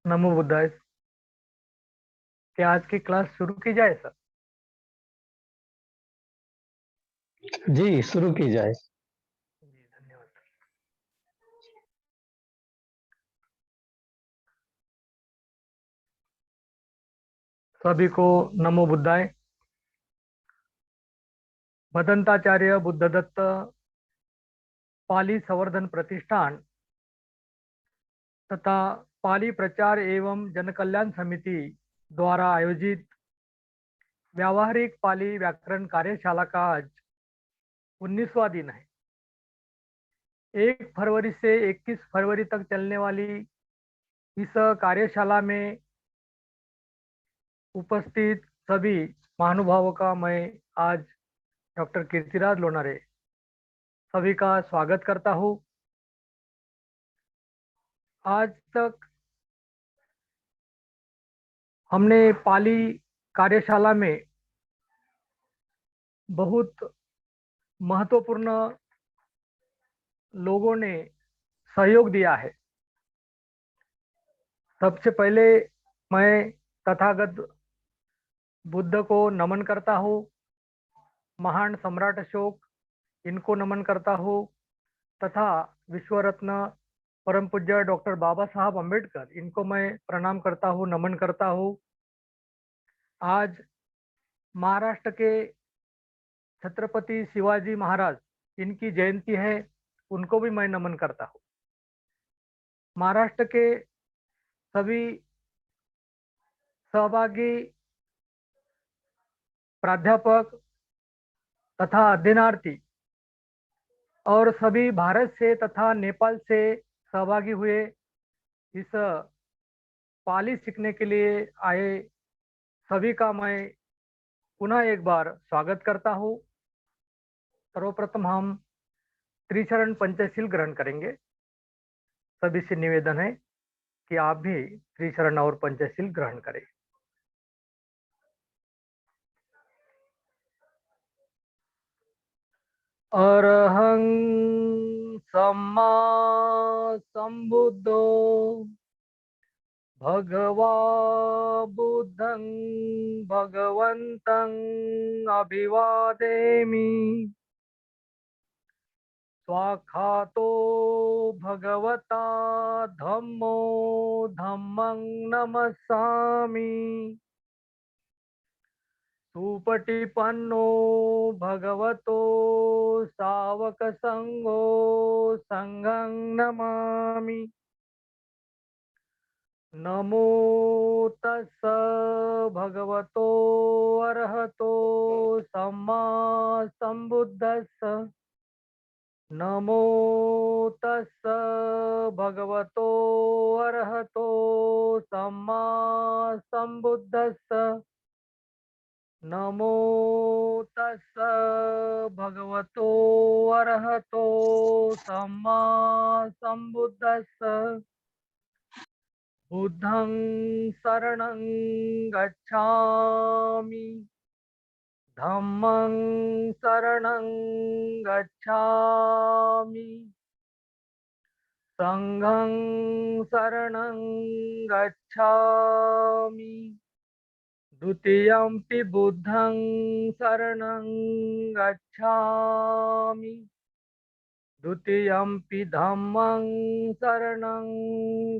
नमो बुद्धाय। क्या आज की क्लास शुरू की जाए सर? जी, शुरू की जाए। जी धन्यवाद सर। सभी को नमो बुद्धाय। भदंताचार्य बुद्धदत्त पाली संवर्धन प्रतिष्ठान तथा पाली प्रचार एवं जनकल्याण समिति द्वारा आयोजित व्यावहारिक पाली व्याकरण कार्यशाला का आज 19वां दिन है। 1 फरवरी से 21 फरवरी तक चलने वाली इस कार्यशाला में उपस्थित सभी महानुभावों का मैं आज डॉक्टर कीर्तिराज लोनारे सभी का स्वागत करता हूँ। आज तक हमने पाली कार्यशाला में बहुत महत्वपूर्ण लोगों ने सहयोग दिया है। सबसे पहले मैं तथागत बुद्ध को नमन करता हूँ। महान सम्राट अशोक इनको नमन करता हूँ तथा विश्व रत्न परम पूज्य डॉक्टर बाबा साहब अम्बेडकर इनको मैं प्रणाम करता हूँ, नमन करता हूँ। आज महाराष्ट्र के छत्रपति शिवाजी महाराज इनकी जयंती है, उनको भी मैं नमन करता हूँ। महाराष्ट्र के सभी सहभागी प्राध्यापक तथा अध्ययनार्थी और सभी भारत से तथा नेपाल से सहभागी हुए इस पाली सीखने के लिए आए सभी का मैं पुनः एक बार स्वागत करता हूँ। सर्वप्रथम हम त्रिचरण पंचशील ग्रहण करेंगे। सभी से निवेदन है कि आप भी त्रिचरण और पंचशील ग्रहण करें। अरहं सम्मा संबुद्धो भगवा बुद्धं भगवन्तं अभिवादेमि। स्वाखातो भगवता धम्मो धम्मं नमस्सामि। सुपटिपन्नो भगवतो सावक संगो संघं नमामि। नमो तस्स भगवतो अरहतो सम्मा संबुद्धस्स। नमो तस्स भगवतो अरहतो सम्मा संबुद्धस्स। नमो तस्स भगवतो अरहतो सम्मा संबुद्धस्स। बुद्धं शरणं गच्छामि। धम्मं शरणं गच्छामि। संघं शरणं गच्छामि। द्वितीयंपि बुद्धं शरणं गच्छामि। द्वितीयंपि धम्मं शरणं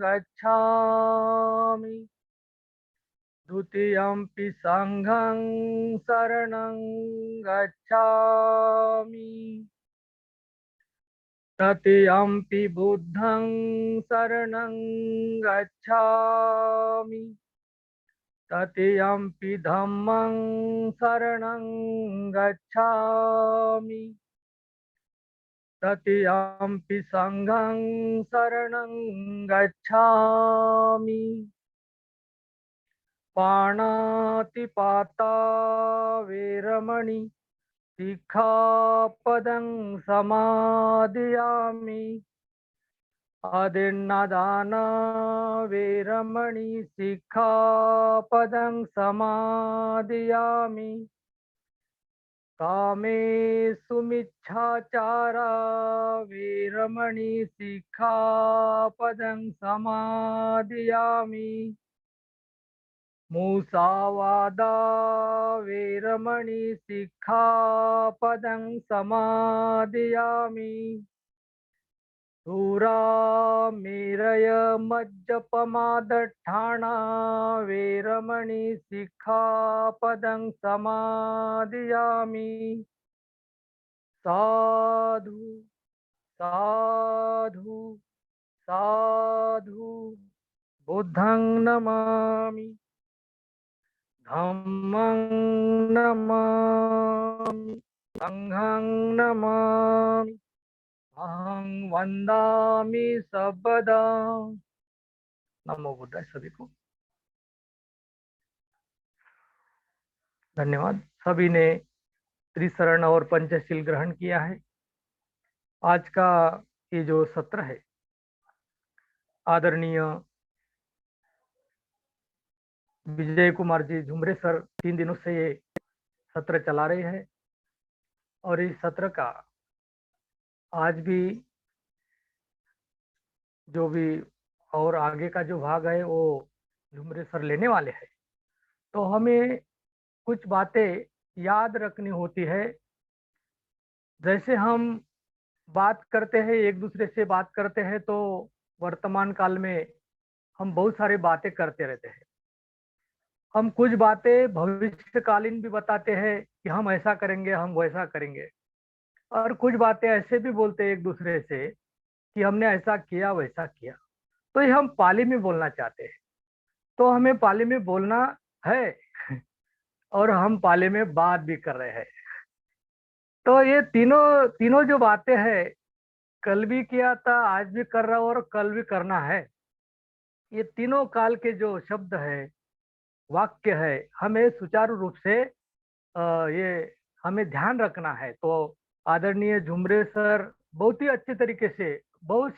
गच्छामि। द्वितीयंपि संघं शरणं गच्छामि। तृतीयंपि बुद्धं शरणं गच्छामि। तृतीयंपि धम्मं शरणं गच्छामि। तृतीयंपि संघं शरणं गच्छामि। पाणातिपाता वेरमणि सिक्खापदं समादियामि। अदिन्नादाना वेरमणि सिक्खापदं समादियामि। कामेषु मिच्छाचारा वीरमणि सिक्खापदं समादियामि मुसावादा वीरमणि सिक्खापदं समादियामि सुरामेरय मज्जपमादट्ठाणा वीरमणि सिक्खापदं समादियामि साधु साधु साधु बुद्धं नमामि धम्मं नमामि संघं नमामि अहं वंदामि सर्वदा। नमो बुद्धाय। सभी को धन्यवाद। सभी ने त्रिशरण और पंचशील ग्रहण किया है। आज का ये जो सत्र है, आदरणीय विजय कुमार जी झुमरे सर 3 दिनों से ये सत्र चला रहे हैं और इस सत्र का आज भी जो भी और आगे का जो भाग है वो झुमरे सर लेने वाले हैं। तो हमें कुछ बातें याद रखनी होती है। जैसे हम बात करते हैं, एक दूसरे से बात करते हैं, तो वर्तमान काल में हम बहुत सारी बातें करते रहते हैं। हम कुछ बातें भविष्यकालीन भी बताते हैं कि हम ऐसा करेंगे, हम वैसा करेंगे, और कुछ बातें ऐसे भी बोलते हैं एक दूसरे से कि हमने ऐसा किया वैसा किया। तो ये हम पाली में बोलना चाहते हैं, तो हमें पाली में बोलना है और हम पाली में बात भी कर रहे हैं। तो ये तीनों तीनों जो बातें हैं, कल भी किया था, आज भी कर रहा हूं और कल भी करना है। ये तीनों काल के जो शब्द है, वाक्य है, हमें सुचारू रूप से ये हमें ध्यान रखना है। तो आदरणीय झुमरे सर बहुत ही अच्छे तरीके से बहुत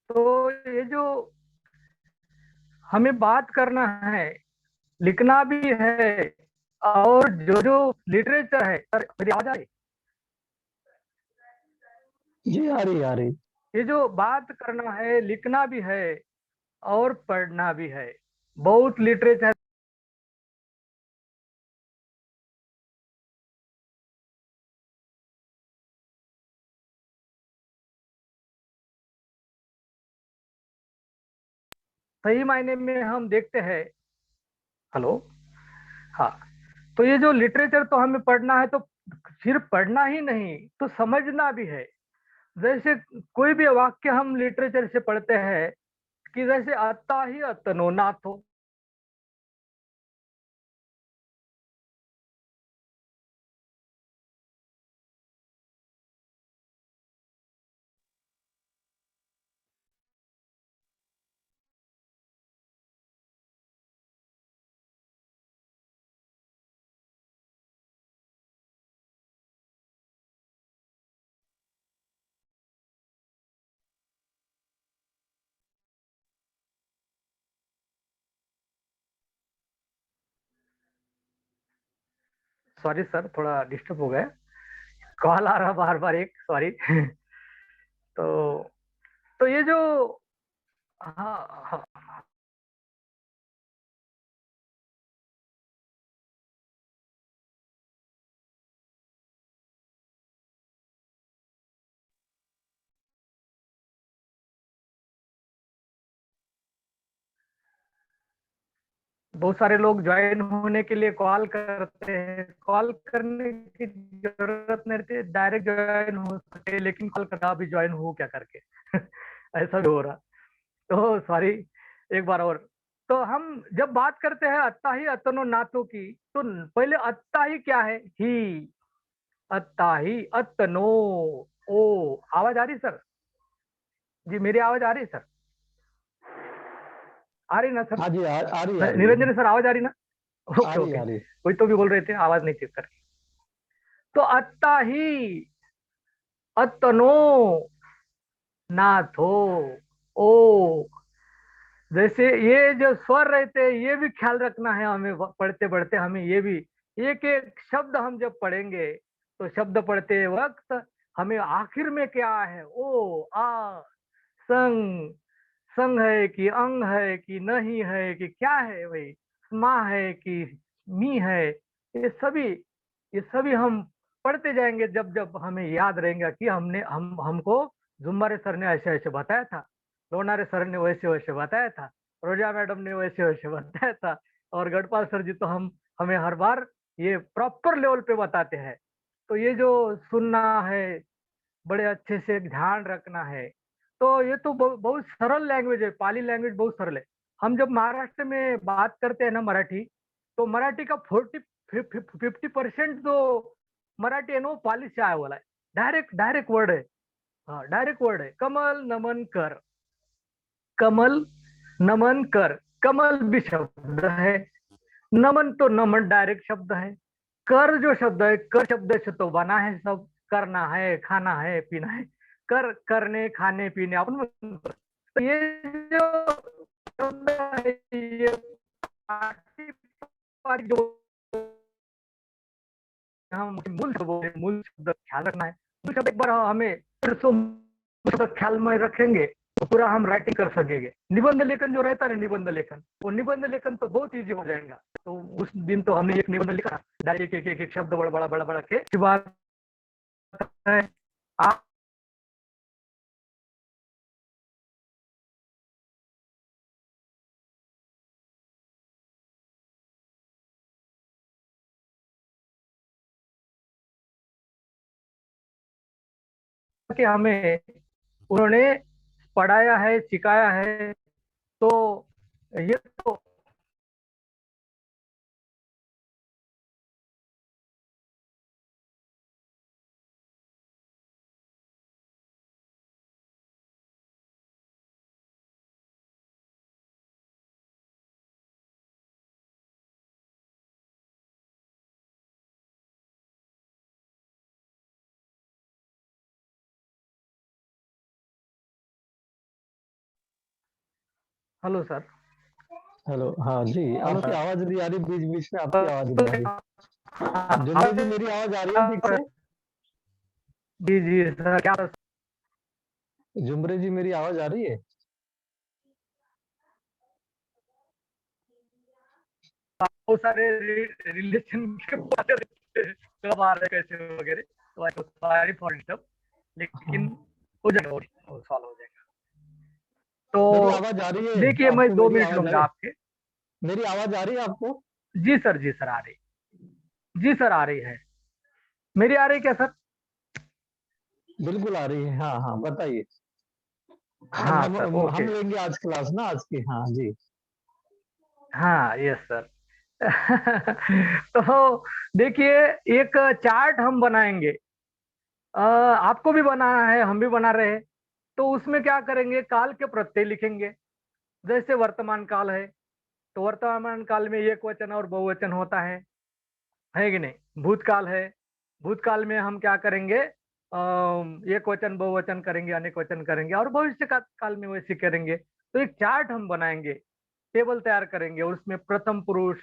तो ये जो हमें बात करना है, लिखना भी है, और जो जो लिटरेचर है, सर मेरी आवाज आ रही? जी आ रही आ रही। ये जो बात करना है, लिखना भी है और पढ़ना भी है। बहुत लिटरेचर। सही मायने में हम देखते हैं। हेलो। हाँ। तो ये जो लिटरेचर तो हमें पढ़ना है, तो सिर्फ पढ़ना ही नहीं, तो समझना भी है। जैसे कोई भी वाक्य हम लिटरेचर से पढ़ते हैं कि जैसे अत्ता ही अतनो नाथो। सॉरी सर, थोड़ा डिस्टर्ब हो गया, कॉल आ रहा बार बार एक, सॉरी तो तो ये जो, हाँ हाँ, बहुत सारे लोग ज्वाइन होने के लिए कॉल करते हैं। कॉल करने की जरूरत नहीं रहती, डायरेक्ट ज्वाइन हो सके, लेकिन कॉल करना अभी ज्वाइन हो क्या करके ऐसा भी हो रहा। तो सॉरी, एक बार और। तो हम जब बात करते हैं अत्ता ही अतनो नातो की, तो पहले अत्ता ही क्या है? ही। अत्ता ही अतनो। ओ, आवाज आ रही सर? जी मेरी आवाज आ रही सर? आ रही ना सर? हाँ जी, आ रही है। निरंजन सर आवाज आ रही ना? आ ओके रही है, ओके, आ रही है। कोई तो भी बोल रहे थे आवाज नहीं थी कर। तो अत्ता ही अतनो नाथो ओ, जैसे ये जो स्वर रहते हैं ये भी ख्याल रखना है हमें, पढ़ते पढ़ते हमें ये भी एक एक शब्द हम जब पढ़ेंगे तो शब्द पढ़ते वक्त हमें आखिर में क्या है, ओ आ संग, संग है कि अंग है कि नहीं है कि क्या है भाई, स्मा है कि मी है, ये सभी हम पढ़ते जाएंगे जब जब हमें याद रहेगा कि हमको जुम्मारे सर ने ऐसे ऐसे बताया था, लोनारे सर ने वैसे वैसे बताया था, रोजा मैडम ने वैसे वैसे बताया था, और गढ़पाल सर जी तो हमें हर बार ये प्रॉपर लेवल पे बताते हैं। तो ये जो सुनना है, बड़े अच्छे से ध्यान रखना है। तो ये तो बहुत सरल लैंग्वेज है, पाली लैंग्वेज बहुत सरल है। हम जब महाराष्ट्र में बात करते हैं ना मराठी, तो मराठी का 50% जो मराठी है ना वो पाली से आया वाला है। डायरेक्ट डायरेक्ट वर्ड है। हाँ डायरेक्ट वर्ड है, कमल नमन कर, कमल नमन कर, कमल भी शब्द है, नमन तो नमन डायरेक्ट शब्द है, कर जो शब्द है, कर शब्द से तो बना है सब, करना है, खाना है, पीना है, कर करने खाने पीने अपन तो ये जो शब्द है ये पारंपरिक जो हम मूल शब्द बोले, मूल शब्द ख्याल रखना है। मूल शब्द एक बार हमें फिर से शब्द ख्याल में रखेंगे तो पूरा हम राइटिंग कर सकेंगे। निबंध लेखन जो रहता है निबंध लेखन, वो निबंध लेखन तो बहुत इजी हो जाएगा। तो उस दिन तो हमने एक निबंध लिखा, डायरेक्ट एक शब्द बड़ा बड़ा बड़ा बड़ा के बात है आप के हमें उन्होंने पढ़ाया है, सिखाया है। तो ये तो हेलो सर। हेलो, हाँ जी, हेलो आपकी सर। आवाज नहीं आ रही, बीच बीच में आपकी आवाज नहीं आ रही। जुमरे जी, मेरी आवाज आ रही है ठीक से? जी जी सर, क्या जुमरे जी, मेरी आवाज आ रही है? बहुत सारे रिलेशन के बारे में कब आ रहे कैसे वगैरह, तो I was sorry for disturb, लेकिन हाँ, हो जाएगा, वो सॉल्व हो जाएगा। मेरी तो आवाज आ रही है देखिए मैं आपको? 2 मिनट लूंगा आपके। मेरी आवाज आ रही है आपको? जी सर, जी सर आ रही, जी सर आ रही है। मेरी आ रही क्या सर? बिल्कुल आ रही है, हाँ हाँ, बताइए। हाँ सर हम ओके। लेंगे आज क्लास ना, आज की, हाँ जी। हाँ यस सर। तो देखिए एक चार्ट हम बनाएंगे, आपको भी बनाना है, हम भी बना रहे हैं। तो उसमें क्या करेंगे, काल के प्रत्यय लिखेंगे। जैसे वर्तमान काल है तो वर्तमान काल में एक वचन और बहुवचन होता है कि नहीं? भूतकाल है, भूतकाल में हम क्या करेंगे, एक वचन बहुवचन करेंगे, अनेक वचन करेंगे, और भविष्य का काल में वैसे करेंगे। तो एक चार्ट हम बनाएंगे, टेबल तैयार करेंगे, और उसमें प्रथम पुरुष,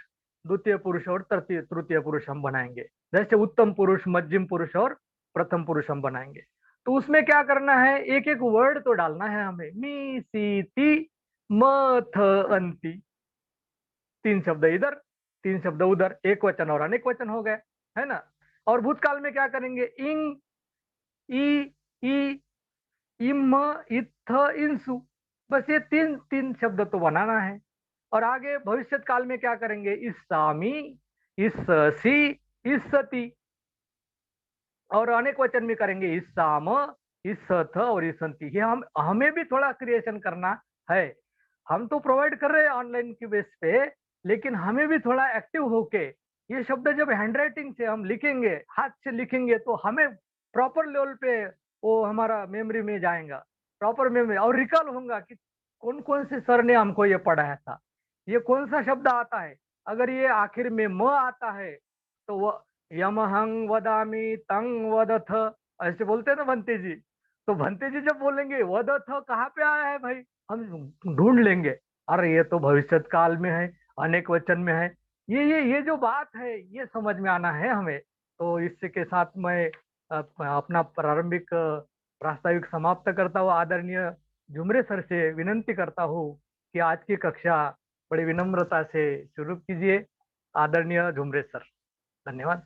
द्वितीय पुरुष और तृतीय तृतीय पुरुष हम बनाएंगे। जैसे उत्तम पुरुष, मध्यम पुरुष और प्रथम पुरुष हम बनाएंगे। तो उसमें क्या करना है, एक एक वर्ड तो डालना है हमें, मी सी ती म थ अंति, 3 शब्द इधर, 3 शब्द उधर, एक वचन और अनेक वचन हो गए, है ना? और भूतकाल में क्या करेंगे, इंग, ई, ई, इम, इत्थ, इंसु, बस ये तीन तीन शब्द तो बनाना है। और आगे भविष्य काल में क्या करेंगे, इस्सामी, इस्सी, इस्सती, और अनेक वचन में करेंगे इस्साम, इस्सथ और इस्संती। ये हमें भी थोड़ा क्रिएशन करना है। हम तो प्रोवाइड कर रहे हैं ऑनलाइन के बेस पे, लेकिन हमें भी थोड़ा एक्टिव होके ये शब्द जब हैंडराइटिंग से हम लिखेंगे, हाथ से लिखेंगे, तो हमें प्रॉपर लेवल पे वो हमारा मेमोरी में जाएगा, प्रॉपर मेमोरी और रिकॉल होगा कि कौन कौन से सर ने हमको ये पढ़ाया था, ये कौन सा शब्द आता है, अगर ये आखिर में म आता है तो वो यमहं वदामि तं वदथ, ऐसे बोलते हैं ना भंते जी। तो भंते जी जब बोलेंगे वदथ कहाँ पे आया है भाई, हम ढूंढ लेंगे, अरे ये तो भविष्य काल में है, अनेक वचन में है। ये जो बात है ये समझ में आना है हमें। तो इसी के साथ मैं अपना प्रारंभिक प्रास्ताविक समाप्त करता हूँ। आदरणीय झुमरे सर से विनंती करता हूँ कि आज की कक्षा बड़ी विनम्रता से शुरू कीजिए। आदरणीय झुमरे सर, धन्यवाद।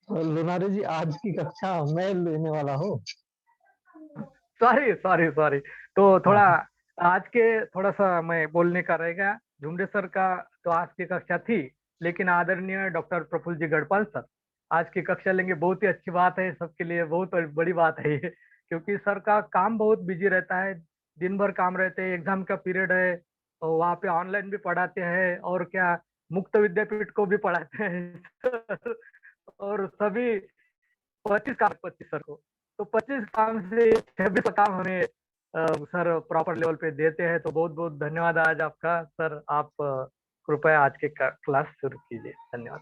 लोनारे जी, आज की कक्षा मैं लेने वाला हूँ। सॉरी सॉरी सॉरी, तो थोड़ा हाँ, आज के थोड़ा सा मैं बोलने का रहेगा। झुमरे सर का तो आज की कक्षा थी, लेकिन आदरणीय डॉक्टर प्रफुल्ल जी गढ़पाल सर आज की कक्षा लेंगे। बहुत ही अच्छी बात है, सबके लिए बहुत बड़ी बात है ये, क्योंकि सर का काम बहुत बिजी रहता है, दिन भर काम रहते हैं, एग्जाम का पीरियड है, और वहाँ पे ऑनलाइन भी पढ़ाते हैं, और क्या मुक्त विद्यापीठ को भी पढ़ाते हैं सर। और सभी 25 सर को, तो 25 काम से 26 काम हमें सर प्रॉपर लेवल पे देते हैं। तो बहुत बहुत धन्यवाद आज आपका सर। आप कृपया आज के क्लास शुरू कीजिए। धन्यवाद।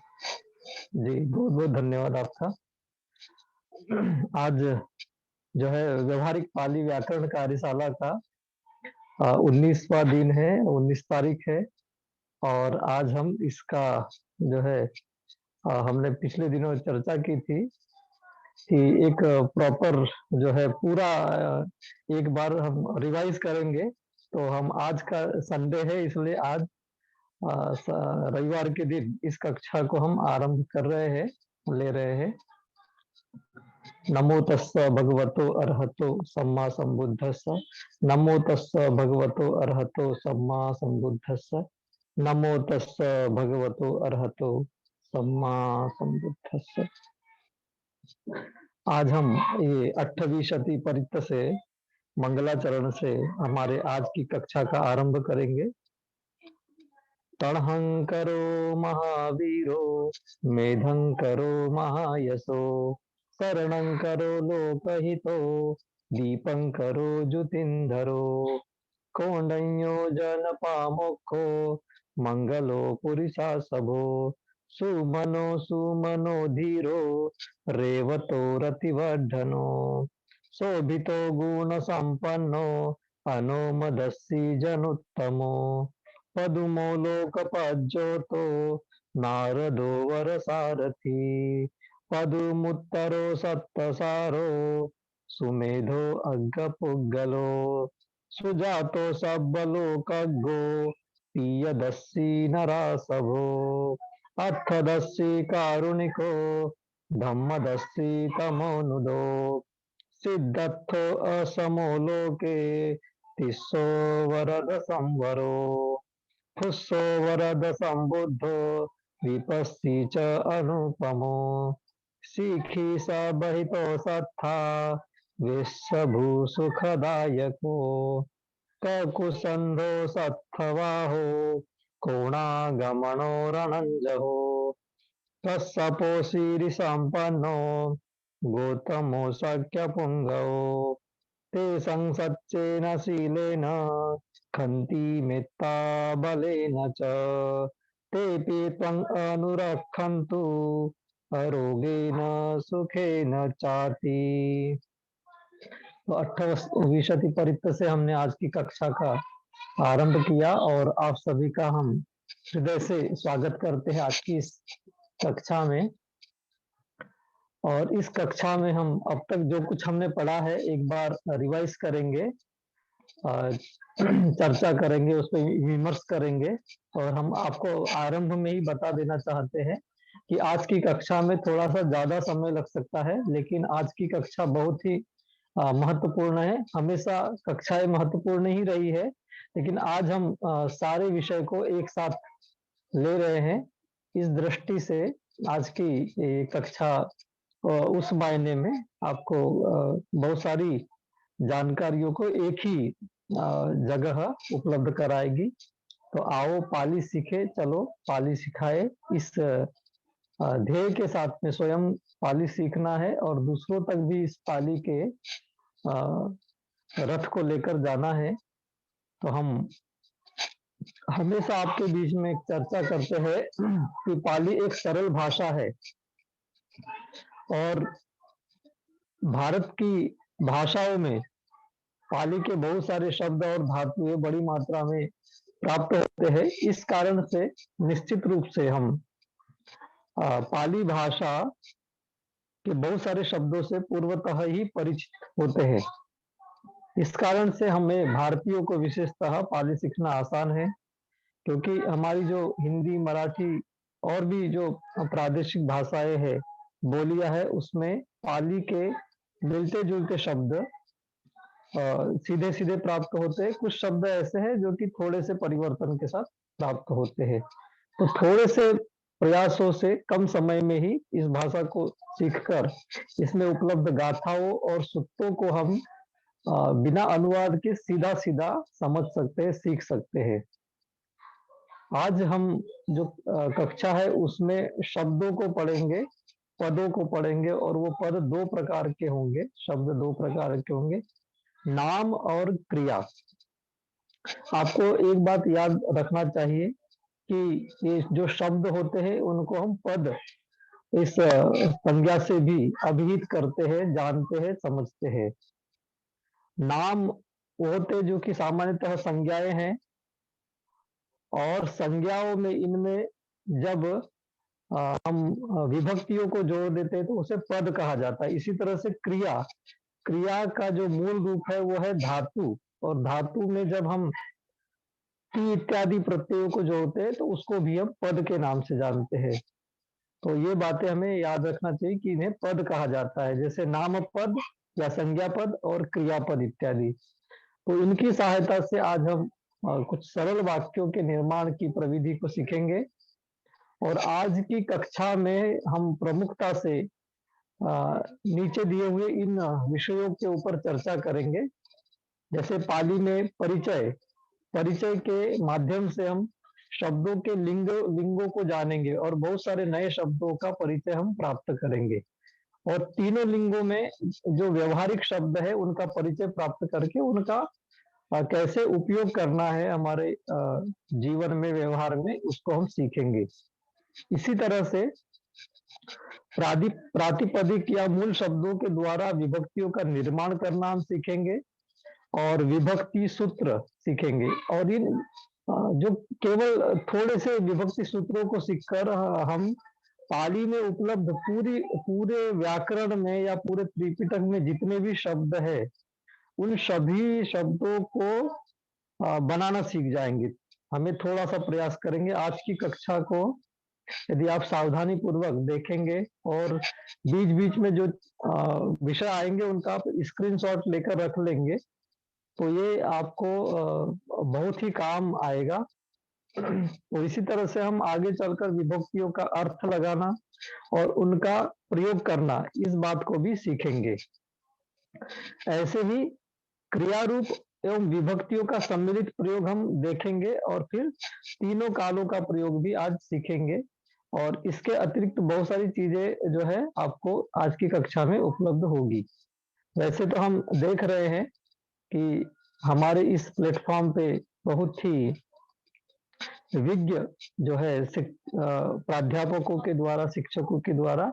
जी, बहुत बहुत धन्यवाद आपका। आज जो है व्यवहारिक पाली व्याकरण कार्यशाला का 19वां दिन है, 19 तारीख है। और आज हम इसका जो है हमने पिछले दिनों चर्चा की थी कि एक प्रॉपर जो है पूरा एक बार हम रिवाइज करेंगे। तो हम आज का संडे है, इसलिए आज रविवार के दिन इस कक्षा को हम आरंभ कर रहे हैं, ले रहे हैं। नमो तस्स भगवतो अरहतो सम्मा संबुद्धस्स। नमो तस्स भगवतो अरहतो सम्मा संबुद्धस्स। नमो तस्स भगवतो अरहतो सम्मा संबुद्धस्स। आज हम ये 8वीं शती परित्त से मंगलाचरण से हमारे आज की कक्षा का आरंभ करेंगे। तणहंकरो महावीरो मेधं करो महायशो शरणं करो लोकहितो दीपं करो ज्योतिन्धरो कौंडन्यो जनपामुखो मंगलो पुरुषासभो सुमनो सुमनो धीरो रेवतो रतिवर्धनो शोभितो गुण संपन्नो अनुमदस्सी जनुत्तमो पदुमो लोकपज्योतो नारदो वरसारथी पदुमुत्तरो सप्तसारो सुमेधो अग्गपुग्गलो सुजातो सब्बलोकज्ञो पीयदस्सी नरासभो अर्थदस्सी कारुणिको धम्मदस्सी तमोनुदो सिद्धर्थो असमो लोके तिस्सो वरद संवरो फुस्सो वरद संबुद्धो विपस्सी च अनुपमो सीखी स बहितो सत्था विश्वभू सुखदायको ककुसंधो सत्थवाहो कोणागमनो रणञ्जहो तस्सपोषीरि सम्पन्नो गौतमो शक्यपुङ्गवो ते संसच्चेन शीलेन खन्ति मेत्ता बलेन च तेऽपि त्वम् अनुरक्षन्तु अरोगेण सुखेन चाति। तो 28वीं शती परित्त से हमने आज की कक्षा का आरंभ किया और आप सभी का हम हृदय से स्वागत करते हैं आज की इस कक्षा में। और इस कक्षा में हम अब तक जो कुछ हमने पढ़ा है एक बार रिवाइज करेंगे, चर्चा करेंगे, उस पर विमर्श करेंगे। और हम आपको आरंभ में ही बता देना चाहते हैं कि आज की कक्षा में थोड़ा सा ज्यादा समय लग सकता है, लेकिन आज की कक्षा बहुत ही महत्वपूर्ण है। हमेशा कक्षाएं महत्वपूर्ण ही रही है, लेकिन आज हम सारे विषय को एक साथ ले रहे हैं। इस दृष्टि से आज की ये कक्षा उस मायने में आपको बहुत सारी जानकारियों को एक ही जगह उपलब्ध कराएगी। तो आओ पाली सीखे, चलो पाली सिखाए, इस ध्येय के साथ में स्वयं पाली सीखना है और दूसरों तक भी इस पाली के रथ को लेकर जाना है। तो हम हमेशा आपके बीच में एक चर्चा करते हैं कि पाली एक सरल भाषा है और भारत की भाषाओं में पाली के बहुत सारे शब्द और धातुएं बड़ी मात्रा में प्राप्त होते हैं। इस कारण से निश्चित रूप से हम पाली भाषा के बहुत सारे शब्दों से पूर्वतः ही परिचित होते हैं। इस कारण से हमें भारतीयों को विशेषतः पाली सीखना आसान है, क्योंकि हमारी जो हिंदी, मराठी और भी जो प्रादेशिक भाषाएं हैं, बोलियां है, उसमें पाली के मिलते जुलते शब्द सीधे सीधे प्राप्त होते हैं। कुछ शब्द ऐसे हैं जो कि थोड़े से परिवर्तन के साथ प्राप्त होते हैं। तो थोड़े से प्रयासों से कम समय में ही इस भाषा को सीखकर इसमें उपलब्ध गाथाओं और सूक्तों को हम बिना अनुवाद के सीधा सीधा समझ सकते हैं, सीख सकते हैं। आज हम जो कक्षा है उसमें शब्दों को पढ़ेंगे, पदों को पढ़ेंगे, और वो पद दो प्रकार के होंगे, शब्द दो प्रकार के होंगे, नाम और क्रिया। आपको एक बात याद रखना चाहिए कि ये जो शब्द होते हैं उनको हम पद इस संज्ञा से भी अभिहित करते हैं, जानते हैं, समझते हैं। नाम वो होते जो कि सामान्यतः संज्ञाएं हैं, और संज्ञाओं में इनमें जब हम विभक्तियों को जोड़ देते हैं तो उसे पद कहा जाता है। इसी तरह से क्रिया, क्रिया का जो मूल रूप है वो है धातु, और धातु में जब हम टी इत्यादि प्रत्ययों को जोड़ते हैं तो उसको भी हम पद के नाम से जानते हैं। तो ये बातें हमें याद रखना चाहिए कि इन्हें पद कहा जाता है, जैसे नाम पद या संज्ञा पद और क्रियापद इत्यादि। तो इनकी सहायता से आज हम कुछ सरल वाक्यों के निर्माण की प्रविधि को सीखेंगे। और आज की कक्षा में हम प्रमुखता से नीचे दिए हुए इन विषयों के ऊपर चर्चा करेंगे। जैसे पाली में परिचय, परिचय के माध्यम से हम शब्दों के लिंगों को जानेंगे और बहुत सारे नए शब्दों का परिचय हम प्राप्त करेंगे। और तीनों लिंगों में जो व्यवहारिक शब्द है उनका परिचय प्राप्त करके उनका कैसे उपयोग करना है हमारे जीवन में, व्यवहार में, उसको हम सीखेंगे। इसी तरह से प्रातिपदिक या मूल शब्दों के द्वारा विभक्तियों का निर्माण करना हम सीखेंगे और विभक्ति सूत्र सीखेंगे। और इन जो केवल थोड़े से विभक्ति सूत्रों को सीखकर हम पाली में उपलब्ध पूरे व्याकरण में या पूरे त्रिपिटक में जितने भी शब्द है उन सभी शब्दों को बनाना सीख जाएंगे। हमें थोड़ा सा प्रयास करेंगे। आज की कक्षा को यदि आप सावधानी पूर्वक देखेंगे और बीच बीच में जो विषय आएंगे उनका आप स्क्रीनशॉट लेकर रख लेंगे तो ये आपको बहुत ही काम आएगा। तो इसी तरह से हम आगे चलकर विभक्तियों का अर्थ लगाना और उनका प्रयोग करना, इस बात को भी सीखेंगे। ऐसे ही क्रिया रूप एवं विभक्तियों का सम्मिलित प्रयोग हम देखेंगे और फिर तीनों कालों का प्रयोग भी आज सीखेंगे। और इसके अतिरिक्त बहुत सारी चीजें जो है आपको आज की कक्षा में उपलब्ध होगी। वैसे तो हम देख रहे हैं कि हमारे इस प्लेटफॉर्म पे बहुत ही विज्ञ जो है प्राध्यापकों के द्वारा, शिक्षकों के द्वारा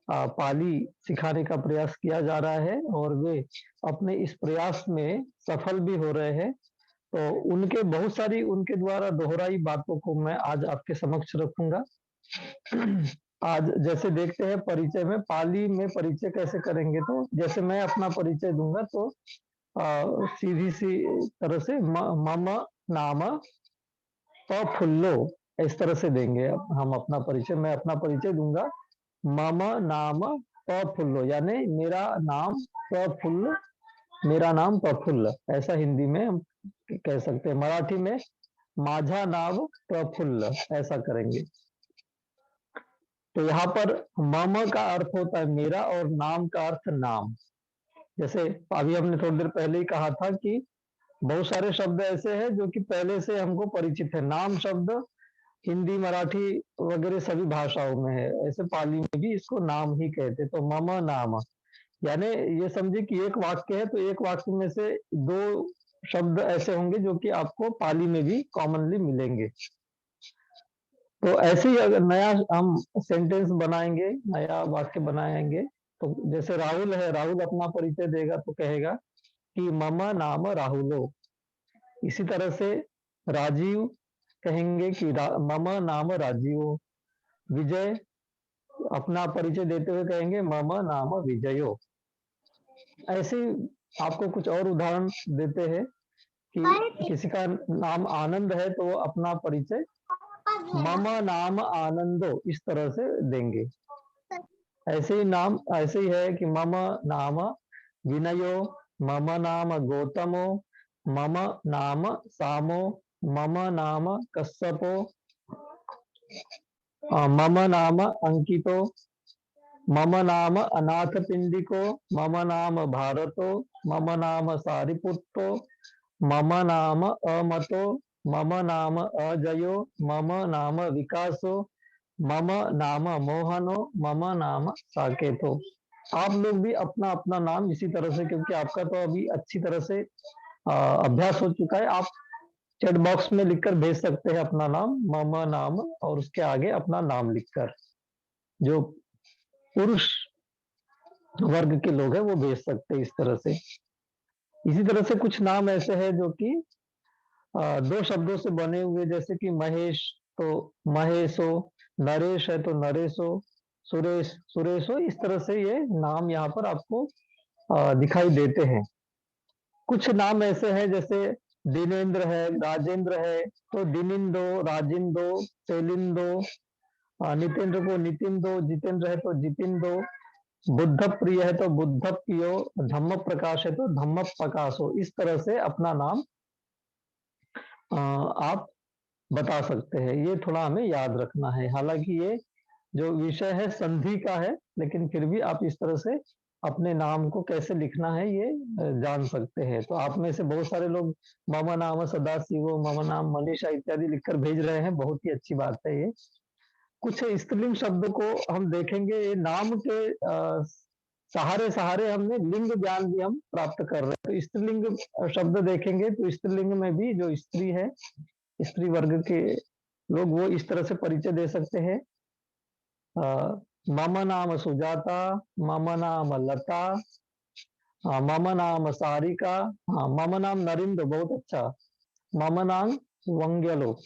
पाली सिखाने का प्रयास किया जा रहा है और वे अपने इस प्रयास में सफल भी हो रहे हैं। तो उनके बहुत सारी उनके द्वारा दोहराई बातों को मैं आज आपके समक्ष रखूंगा। आज जैसे देखते हैं परिचय में, पाली में परिचय कैसे करेंगे। तो जैसे मैं अपना परिचय दूंगा तो सीधी सी तरह से मम नाम प्रफुल्लो, इस तरह से देंगे हम अपना परिचय। मैं अपना परिचय दूंगा मम नाम प्रफुल्लो, यानी मेरा नाम प्रफुल्ल, मेरा नाम प्रफुल्ल, ऐसा हिंदी में हम कह सकते हैं। मराठी में माझा नाम प्रफुल्ल, ऐसा करेंगे। तो यहाँ पर मम का अर्थ होता है मेरा और नाम का अर्थ नाम। जैसे अभी हमने थोड़ी देर पहले ही कहा था कि बहुत सारे शब्द ऐसे हैं जो कि पहले से हमको परिचित है। नाम शब्द हिंदी मराठी वगैरह सभी भाषाओं में है, ऐसे पाली में भी इसको नाम ही कहते। तो मम नाम, यानी ये समझे कि एक वाक्य है तो एक वाक्य में से दो शब्द ऐसे होंगे जो कि आपको पाली में भी कॉमनली मिलेंगे। तो ऐसे ही अगर नया हम सेंटेंस बनाएंगे, नया वाक्य बनाएंगे, तो जैसे राहुल है, राहुल अपना परिचय देगा तो कहेगा कि मम नाम राहुलो। इसी तरह से राजीव कहेंगे कि मम नाम राजीव। विजय अपना परिचय देते हुए कहेंगे मम नाम विजयो। ऐसे ही आपको कुछ और उदाहरण देते हैं कि किसी का नाम आनंद है तो वो अपना परिचय मम नाम आनंदो इस तरह से देंगे। ऐसे ही है कि मम नाम विनयो, मम नाम गौतमो, मम नाम सामो, मम नाम कश्यपो, मम नाम अंकितो, मम नाम अनाथ पिंडिको, मम नाम भारतो, मम नाम सारिपुत्तो, मम नाम अमतो, मम नाम अजयो, मम नाम विकासो, मम नाम मोहनो, मम नाम साकेतो। आप लोग भी अपना अपना नाम इसी तरह से, क्योंकि आपका तो अभी अच्छी तरह से अभ्यास हो चुका है, आप चैट बॉक्स में लिखकर भेज सकते हैं अपना नाम, मम नाम, और उसके आगे अपना नाम लिखकर। जो पुरुष वर्ग के लोग हैं वो भेज सकते हैं इस तरह से। इसी तरह से कुछ नाम ऐसे हैं जो कि दो शब्दों से बने हुए, जैसे कि महेश तो महेशो, नरेश है तो नरेशो, सुरेश सुरेशो। इस तरह से ये नाम यहाँ पर आपको दिखाई देते हैं। कुछ नाम ऐसे हैं जैसे दिनेंद्र है, राजेंद्र है तो दिनिंदो, राजिंदो, शैलिंदो, नितेंद्र को नितिंदो, जितेंद्र है तो जितिंदो, बुद्ध प्रिय है तो बुद्ध प्रियो, धम्म प्रकाश है तो धम्म प्रकाशो। इस तरह से अपना नाम आप बता सकते हैं। ये थोड़ा हमें याद रखना है। हालांकि ये जो विषय है संधि का है, लेकिन फिर भी आप इस तरह से अपने नाम को कैसे लिखना है ये जान सकते हैं। तो आप में से बहुत सारे लोग मम नाम सदाशिवो, मम नाम मनीषा इत्यादि लिखकर भेज रहे हैं, बहुत ही अच्छी बात है ये। कुछ स्त्रीलिंग शब्द को हम देखेंगे, ये नाम के सहारे सहारे हमने लिंग ज्ञान भी हम प्राप्त कर रहे हैं। तो स्त्रीलिंग शब्द देखेंगे तो स्त्रीलिंग में भी जो स्त्री है, स्त्री वर्ग के लोग, वो इस तरह से परिचय दे सकते हैं। मम नाम सुजाता, मम नाम लता, मम नाम सारिका, मम नाम नरिंद्र, बहुत अच्छा, मम नाम वंग्यलो,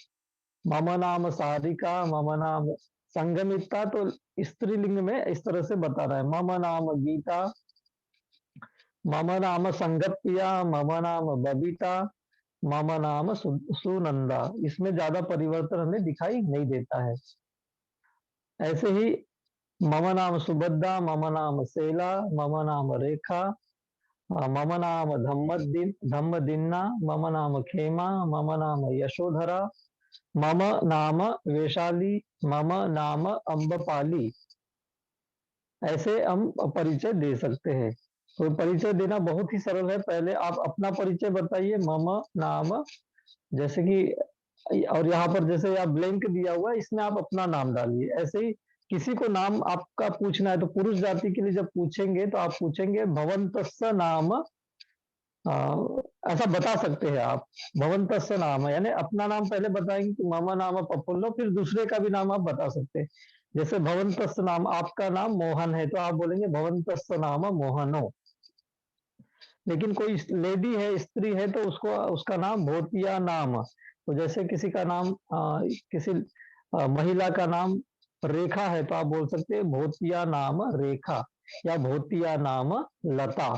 मम नाम सारिका, मम नाम संगमिता। तो स्त्रीलिंग में इस तरह से बता रहा है। मम नाम गीता, मम नाम संगप्रिया, मम नाम बबीता, मम नाम सुनंदा। इसमें ज्यादा परिवर्तन हमें दिखाई नहीं देता है। ऐसे ही मम नाम सुभद्रा, मम नाम शैला, मम नाम रेखा, मम नाम धम्मदिन्ना, मम नाम खेमा, मम नाम यशोधरा, मम नाम वैशाली, मम नाम अम्बपाली। ऐसे हम परिचय दे सकते हैं। तो परिचय देना बहुत ही सरल है। पहले आप अपना परिचय बताइए, मम नाम, जैसे कि, और यहाँ पर जैसे आप ब्लैंक दिया हुआ है, इसमें आप अपना नाम डालिए। ऐसे ही किसी को नाम आपका पूछना है तो पुरुष जाति के लिए जब पूछेंगे तो आप पूछेंगे भवंतस्य नाम, ऐसा बता सकते हैं आप, भवंतस्य नाम, यानी अपना नाम पहले बताएंगे कि मामा नाम प्रफुल्लो, फिर दूसरे का भी नाम आप बता सकते हैं। जैसे भवंतस्य नाम, आपका नाम मोहन है तो आप बोलेंगे भवंतस्य नाम मोहनो। लेकिन कोई लेडी है, स्त्री है, तो उसको उसका नाम भोतिया नाम। तो जैसे किसी का नाम किसी महिला का नाम रेखा है तो आप बोल सकते हैं भोतिया नाम रेखा, या भोतिया नाम लता।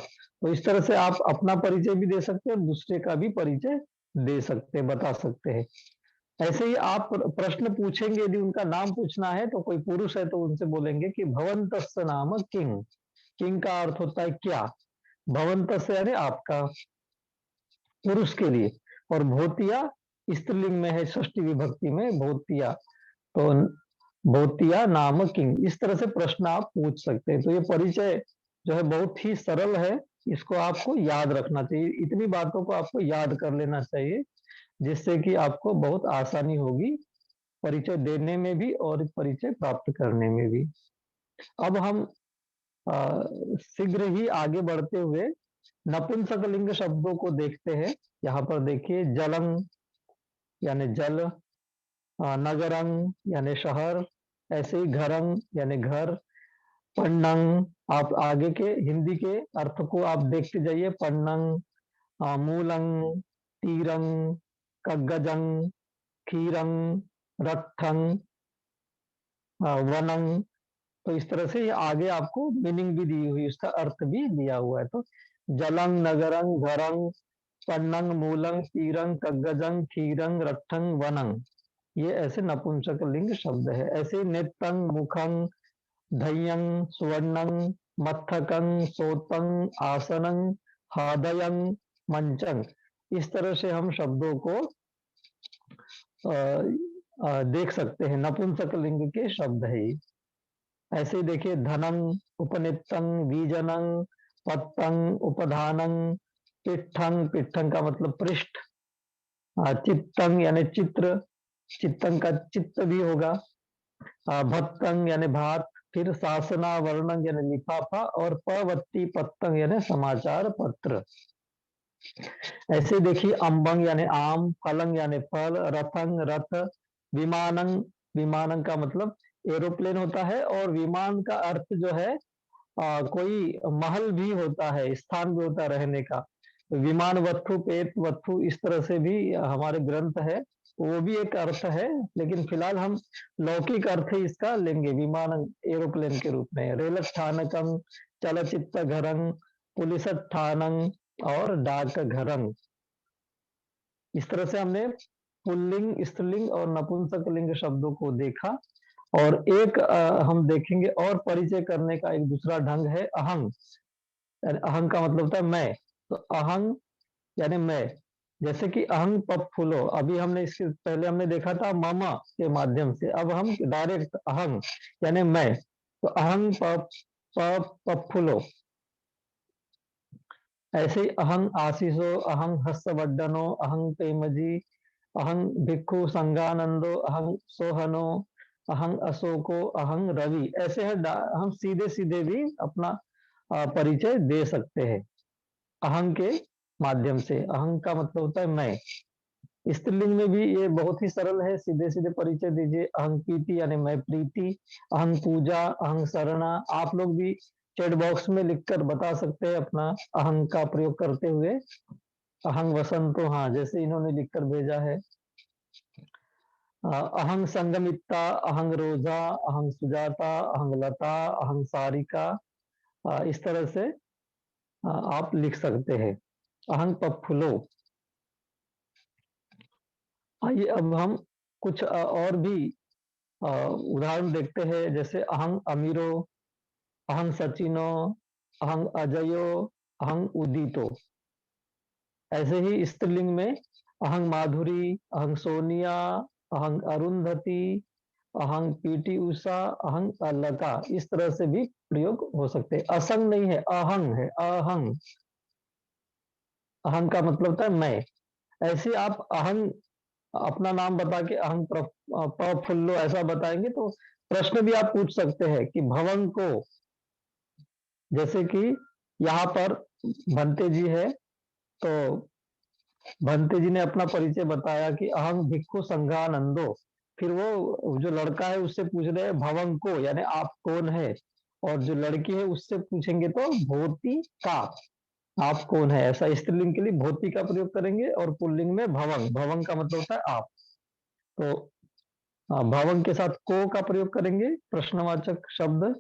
तो इस तरह से आप अपना परिचय भी दे सकते हैं और दूसरे का भी परिचय दे सकते हैं, बता सकते हैं। ऐसे ही आप प्रश्न पूछेंगे, यदि उनका नाम पूछना है तो कोई पुरुष है तो उनसे बोलेंगे कि भवंतस्य नाम किंग। किंग का अर्थ होता है क्या, भवंतस्य यानी आपका, पुरुष के लिए। और भोतिया स्त्रीलिंग में है, षष्ठी विभक्ति में भोतिया, तो भोतिया नाम किंग। इस तरह से प्रश्न आप पूछ सकते हैं। तो ये परिचय जो है बहुत ही सरल है, इसको आपको याद रखना चाहिए। इतनी बातों को आपको याद कर लेना चाहिए, जिससे कि आपको बहुत आसानी होगी परिचय देने में भी और परिचय प्राप्त करने में भी। अब हम शीघ्र ही आगे बढ़ते हुए नपुंसकलिंग शब्दों को देखते हैं। यहाँ पर देखिए, जलंग यानी जल, नगरंग यानी शहर, ऐसे ही घरंग यानी घर, पन्नंग, आप आगे के हिंदी के अर्थ को आप देखते जाइए। पन्नंग, मूलंग, तीरंग, कग्गजंग, खीरंग, रत्थंग, वनंग। तो इस तरह से ये आगे आपको मीनिंग भी दी हुई, उसका अर्थ भी दिया हुआ है। तो जलंग, नगरंग, घरंग, पन्नंग, मूलंग, तीरंग, कग्गजंग, खीरंग, रट्ठंग, वनंग, ये ऐसे नपुंसक लिंग शब्द है। ऐसे नेत्रंग, मुखंग, धैयंग, सुवर्णंग, मत्थकंग, सोतंग, आसनंग, हादयंग, मंचंग, इस तरह से हम शब्दों को देख सकते हैं। नपुंसक लिंग के शब्द है ये। ऐसे ही देखिए, धनंग, उपनितंग, बीजनंग, पत्तंग, उपधानंग, पिट्ठंग, पिट्ठंग का मतलब पृष्ठ, चित्तंग यानी चित्र, चित्तंग का चित्त भी होगा, भत्तंग यानी भात, फिर शासना वर्णंग यानी लिफाफा, और पवत्ती पत्तंग यानी समाचार पत्र। ऐसे देखिए, अम्बंग यानी आम, फलंग यानी फल, रथंग रथ, विमानंग, विमानंग का मतलब एरोप्लेन होता है, और विमान का अर्थ जो है कोई महल भी होता है, स्थान भी होता है रहने का। विमान वत्थु, पेट वत्थु, इस तरह से भी हमारे ग्रंथ है, वो भी एक अर्थ है, लेकिन फिलहाल हम लौकिक अर्थ ही इसका लेंगे, विमान एरोप्लेन के रूप में। रेल स्थानकम, चलचित्र घरंग, पुलिस स्थानंग और डाक घरंग। इस तरह से हमने पुल्लिंग, स्त्रीलिंग और नपुंसक लिंग शब्दों को देखा। और एक हम देखेंगे और परिचय करने का एक दूसरा ढंग है अहंग। अहंग का मतलब होता है मैं। तो अहंग यानी मैं, जैसे कि अहंग पप्फुलो, अभी हमने इसके पहले हमने देखा था मम के माध्यम से, अब हम डायरेक्ट अहंग यानी मैं। तो अहंग पप्फुलो। ऐसे ही अहंग आशीषो, अहंग हस्सवर्धनो, अहंग पेमजी, अहंग भिक्खु संगानंदो, अहंग सोहनो, अहंग अशोको, अहंग रवि, ऐसे है हम सीधे सीधे भी अपना परिचय दे सकते हैं अहंग के माध्यम से। अहंग का मतलब होता है मैं। स्त्रीलिंग में भी ये बहुत ही सरल है, सीधे सीधे परिचय दीजिए। अहंग प्रीति यानी मैं प्रीति, अहंग पूजा, अहंग शरणा। आप लोग भी चैट बॉक्स में लिखकर बता सकते हैं अपना अहंग का प्रयोग करते हुए। अहंग वसंतो, हाँ, जैसे इन्होंने लिखकर भेजा है। अहंग संगमित्ता, अहंग रोजा, अहंग सुजाता, अहंग लता, अहंग सारिका, इस तरह से आप लिख सकते हैं। अहंग पप्फुलो। आइए अब हम कुछ और भी उदाहरण देखते हैं। जैसे अहंग अमीरो, अहंग सचिनो, अहंग अजयो, अहंग उदितो। ऐसे ही स्त्रीलिंग में अहंग माधुरी, अहंग सोनिया, अहंग अरुंधति, अहंग पीटी उषा, अहंग अलका, इस तरह से भी प्रयोग हो सकते हैं। असंग नहीं है, अहंग है, अहंग। अहंग का मतलब होता है मैं। ऐसे आप अहंग अपना नाम बता के अहंग प्रफुल्लो ऐसा बताएंगे तो प्रश्न भी आप पूछ सकते हैं कि भवन को, जैसे कि यहाँ पर भंते जी है, तो भंते जी ने अपना परिचय बताया कि अहंग भिक्खु संघानंदो। फिर वो जो लड़का है उससे पूछ रहे हैं भवन को, यानी आप कौन है, और जो लड़की है उससे पूछेंगे तो भोति का, आप कौन है। ऐसा स्त्रीलिंग के लिए भोति का प्रयोग करेंगे, और पुल्लिंग में भवन, भवन का मतलब होता है आप। तो भवन के साथ को का प्रयोग करेंगे, प्रश्नवाचक शब्द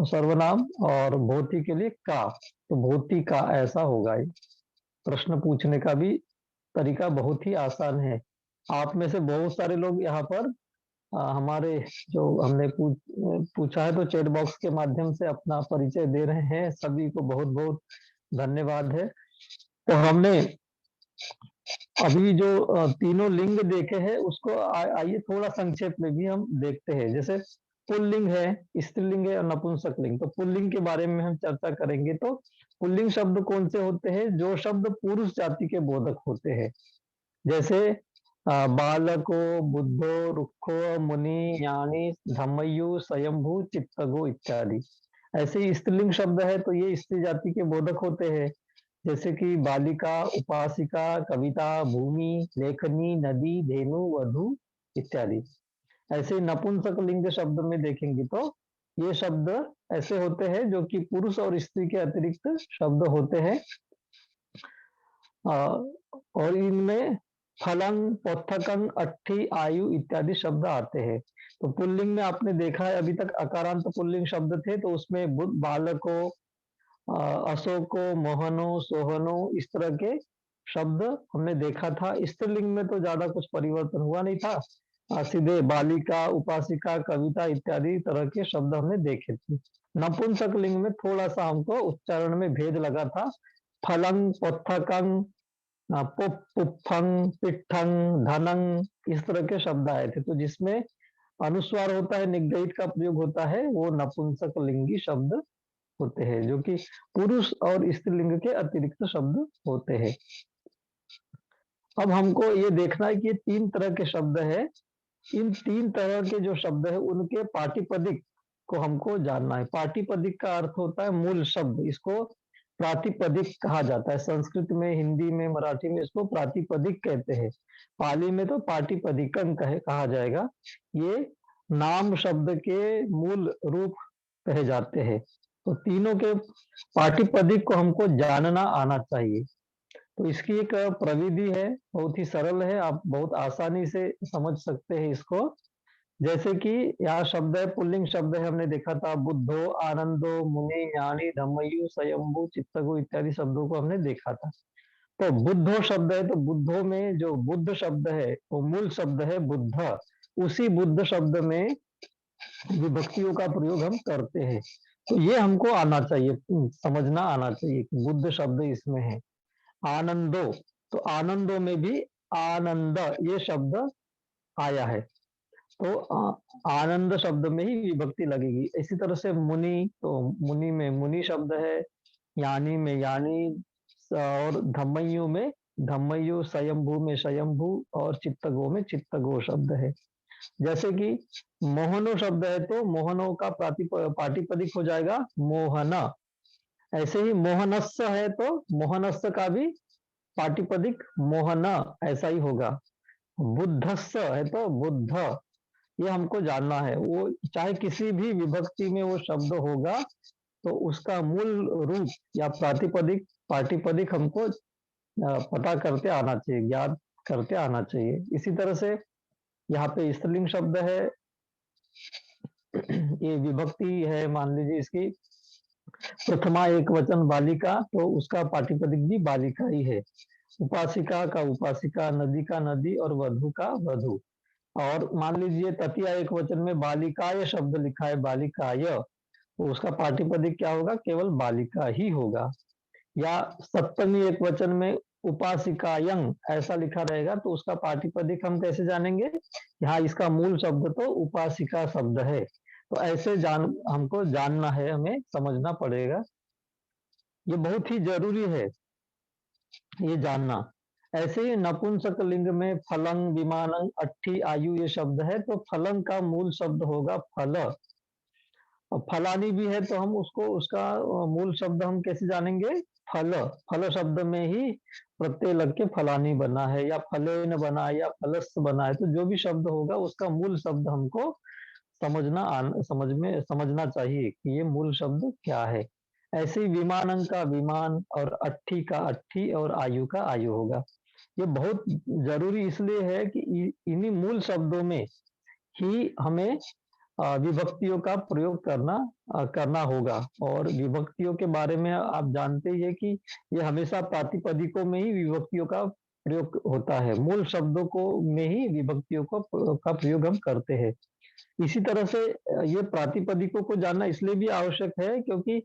सर्वनाम, और भोति के लिए का, तो भोति का ऐसा होगा। ये प्रश्न पूछने का भी तरीका बहुत ही आसान है। आप में से बहुत सारे लोग यहाँ पर हमारे जो हमने पूछा है तो चैट बॉक्स के माध्यम से अपना परिचय दे रहे हैं। सभी को बहुत बहुत धन्यवाद है। तो हमने अभी जो तीनों लिंग देखे हैं उसको आइए थोड़ा संक्षेप में भी हम देखते हैं। जैसे पुल्लिंग है, स्त्रीलिंग है और नपुंसक लिंग। तो पुल्लिंग के बारे में हम चर्चा करेंगे। तो पुल्लिंग शब्द कौन से होते हैं? जो शब्द पुरुष जाति के बोधक होते हैं। जैसे बालको बुद्धो रुक्षो मुनि ज्ञानी धम्मयु स्वयंभू चित्तगो इत्यादि। ऐसे ही स्त्रीलिंग शब्द है तो ये स्त्री जाति के बोधक होते हैं, जैसे कि बालिका, उपासिका, कविता, भूमि, लेखनी, नदी, धेनु, वधु इत्यादि। ऐसे ही नपुंसक लिंग शब्द में देखेंगे तो ये शब्द ऐसे होते हैं जो कि पुरुष और स्त्री के अतिरिक्त शब्द होते हैं। और इनमें फलंग, पोत्थकंग, अट्ठी, आयु इत्यादि शब्द आते हैं। तो पुल्लिंग में आपने देखा है अभी तक अकारांत पुल्लिंग शब्द थे, तो उसमें बालको, अशोको, मोहनो, सोहनो इस तरह के शब्द हमने देखा था। स्त्रीलिंग में तो ज्यादा कुछ परिवर्तन हुआ नहीं था, सीधे बालिका, उपासिका, कविता इत्यादि तरह के शब्द हमने देखे थे। नपुंसक लिंग में थोड़ा सा हमको उच्चारण में भेद लगा था। फलंग, पोत्थकंग, पुप्फंग, पिट्ठंग, धनंग इस तरह के शब्द आए थे, तो जिसमें अनुस्वार होता है, निग्रहित का प्रयोग होता है, वो नपुंसक लिंगी शब्द होते हैं, जो कि पुरुष और स्त्रीलिंग के अतिरिक्त शब्द होते हैं। अब हमको ये देखना है कि ये 3 तरह के शब्द है। इन 3 तरह के जो शब्द है उनके पाटिपदिक को हमको जानना है। पाटिपदिक का अर्थ होता है मूल शब्द, इसको प्रातिपदिक कहा जाता है। संस्कृत में, हिंदी में, मराठी में इसको प्रातिपदिक कहते हैं। पाली में तो पाटिपदिकं कहा जाएगा। ये नाम शब्द के मूल रूप कहे जाते हैं। तो तीनों के पाटिपदिक को हमको जानना आना चाहिए। तो इसकी एक प्रविधि है, बहुत ही सरल है, आप बहुत आसानी से समझ सकते हैं इसको। जैसे कि यहाँ शब्द है, पुल्लिंग शब्द है, हमने देखा था बुद्धो, आनंदो, मुनि, ज्ञानी, धम्मयु, स्वयंभू, चित्तगु इत्यादि शब्दों को हमने देखा था। तो बुद्धो शब्द है, तो बुद्धो में जो बुद्ध शब्द है वो मूल शब्द है बुद्ध। उसी बुद्ध शब्द में विभक्तियों का प्रयोग हम करते हैं। तो ये हमको आना चाहिए, समझना आना चाहिए कि बुद्ध शब्द इसमें है। आनंदो, तो आनंदो में भी आनंद ये शब्द आया है, तो आनंद शब्द में ही विभक्ति लगेगी। इसी तरह से मुनि, तो मुनि में मुनि शब्द है, यानी में यानी, और धम्मयु में धम्मयु, स्वयंभू में स्वयंभू, और चित्तगो में चित्तगो शब्द है। जैसे कि मोहनो शब्द है, तो मोहनो का पाटिपदिक हो जाएगा मोहना। ऐसे ही मोहनस्य है, तो मोहनस्य का भी पाटिपदिक मोहना ऐसा ही होगा। बुद्धस्य है तो बुद्ध, ये हमको जानना है। वो चाहे किसी भी विभक्ति में वो शब्द होगा, तो उसका मूल रूप या प्रातिपदिक, पाटिपदिक हमको पता करते आना चाहिए, ज्ञात करते आना चाहिए। इसी तरह से यहाँ पे स्त्रीलिंग शब्द है, ये विभक्ति है, मान लीजिए इसकी प्रथमा एक वचन बालिका, तो उसका पाटिपदिक भी बालिका ही है। उपासिका का उपासिका, नदी का नदी, और वधु का वधु। और मान लीजिए तृतीया एक वचन में बालिकाय शब्द लिखा है, बालिकाय, तो उसका पाटिपदिक क्या होगा, केवल बालिका ही होगा। या सप्तमी एक वचन में उपासिकायं ऐसा लिखा रहेगा, तो उसका पाटिपदिक हम कैसे जानेंगे, यहाँ इसका मूल शब्द तो उपासिका शब्द है। तो ऐसे हमको जानना है, हमें समझना पड़ेगा, ये बहुत ही जरूरी है ये जानना। ऐसे ही नपुंसक लिंग में फलंग, विमानंग, अट्ठी, आयु ये शब्द है, तो फलंग का मूल शब्द होगा फल। और फलानी भी है, तो हम उसको उसका मूल शब्द हम कैसे जानेंगे, फल। फल शब्द में ही प्रत्यय लग के फलानी बना है, या फलेन बना है, या फलस बना है, तो जो भी शब्द होगा उसका मूल शब्द हमको समझना चाहिए कि ये मूल शब्द क्या है। ऐसे ही विमानंग का विमान, और अट्ठी का अट्ठी, और आयु का आयु होगा। ये बहुत जरूरी इसलिए है कि इन्हीं मूल शब्दों में ही हमें विभक्तियों का प्रयोग करना होगा। और विभक्तियों के बारे में आप जानते ही है कि ये हमेशा प्रातिपदिकों में ही विभक्तियों का प्रयोग होता है, मूल शब्दों को में ही विभक्तियों का प्रयोग हम करते हैं। इसी तरह से ये प्रातिपदिकों को जानना इसलिए भी आवश्यक है क्योंकि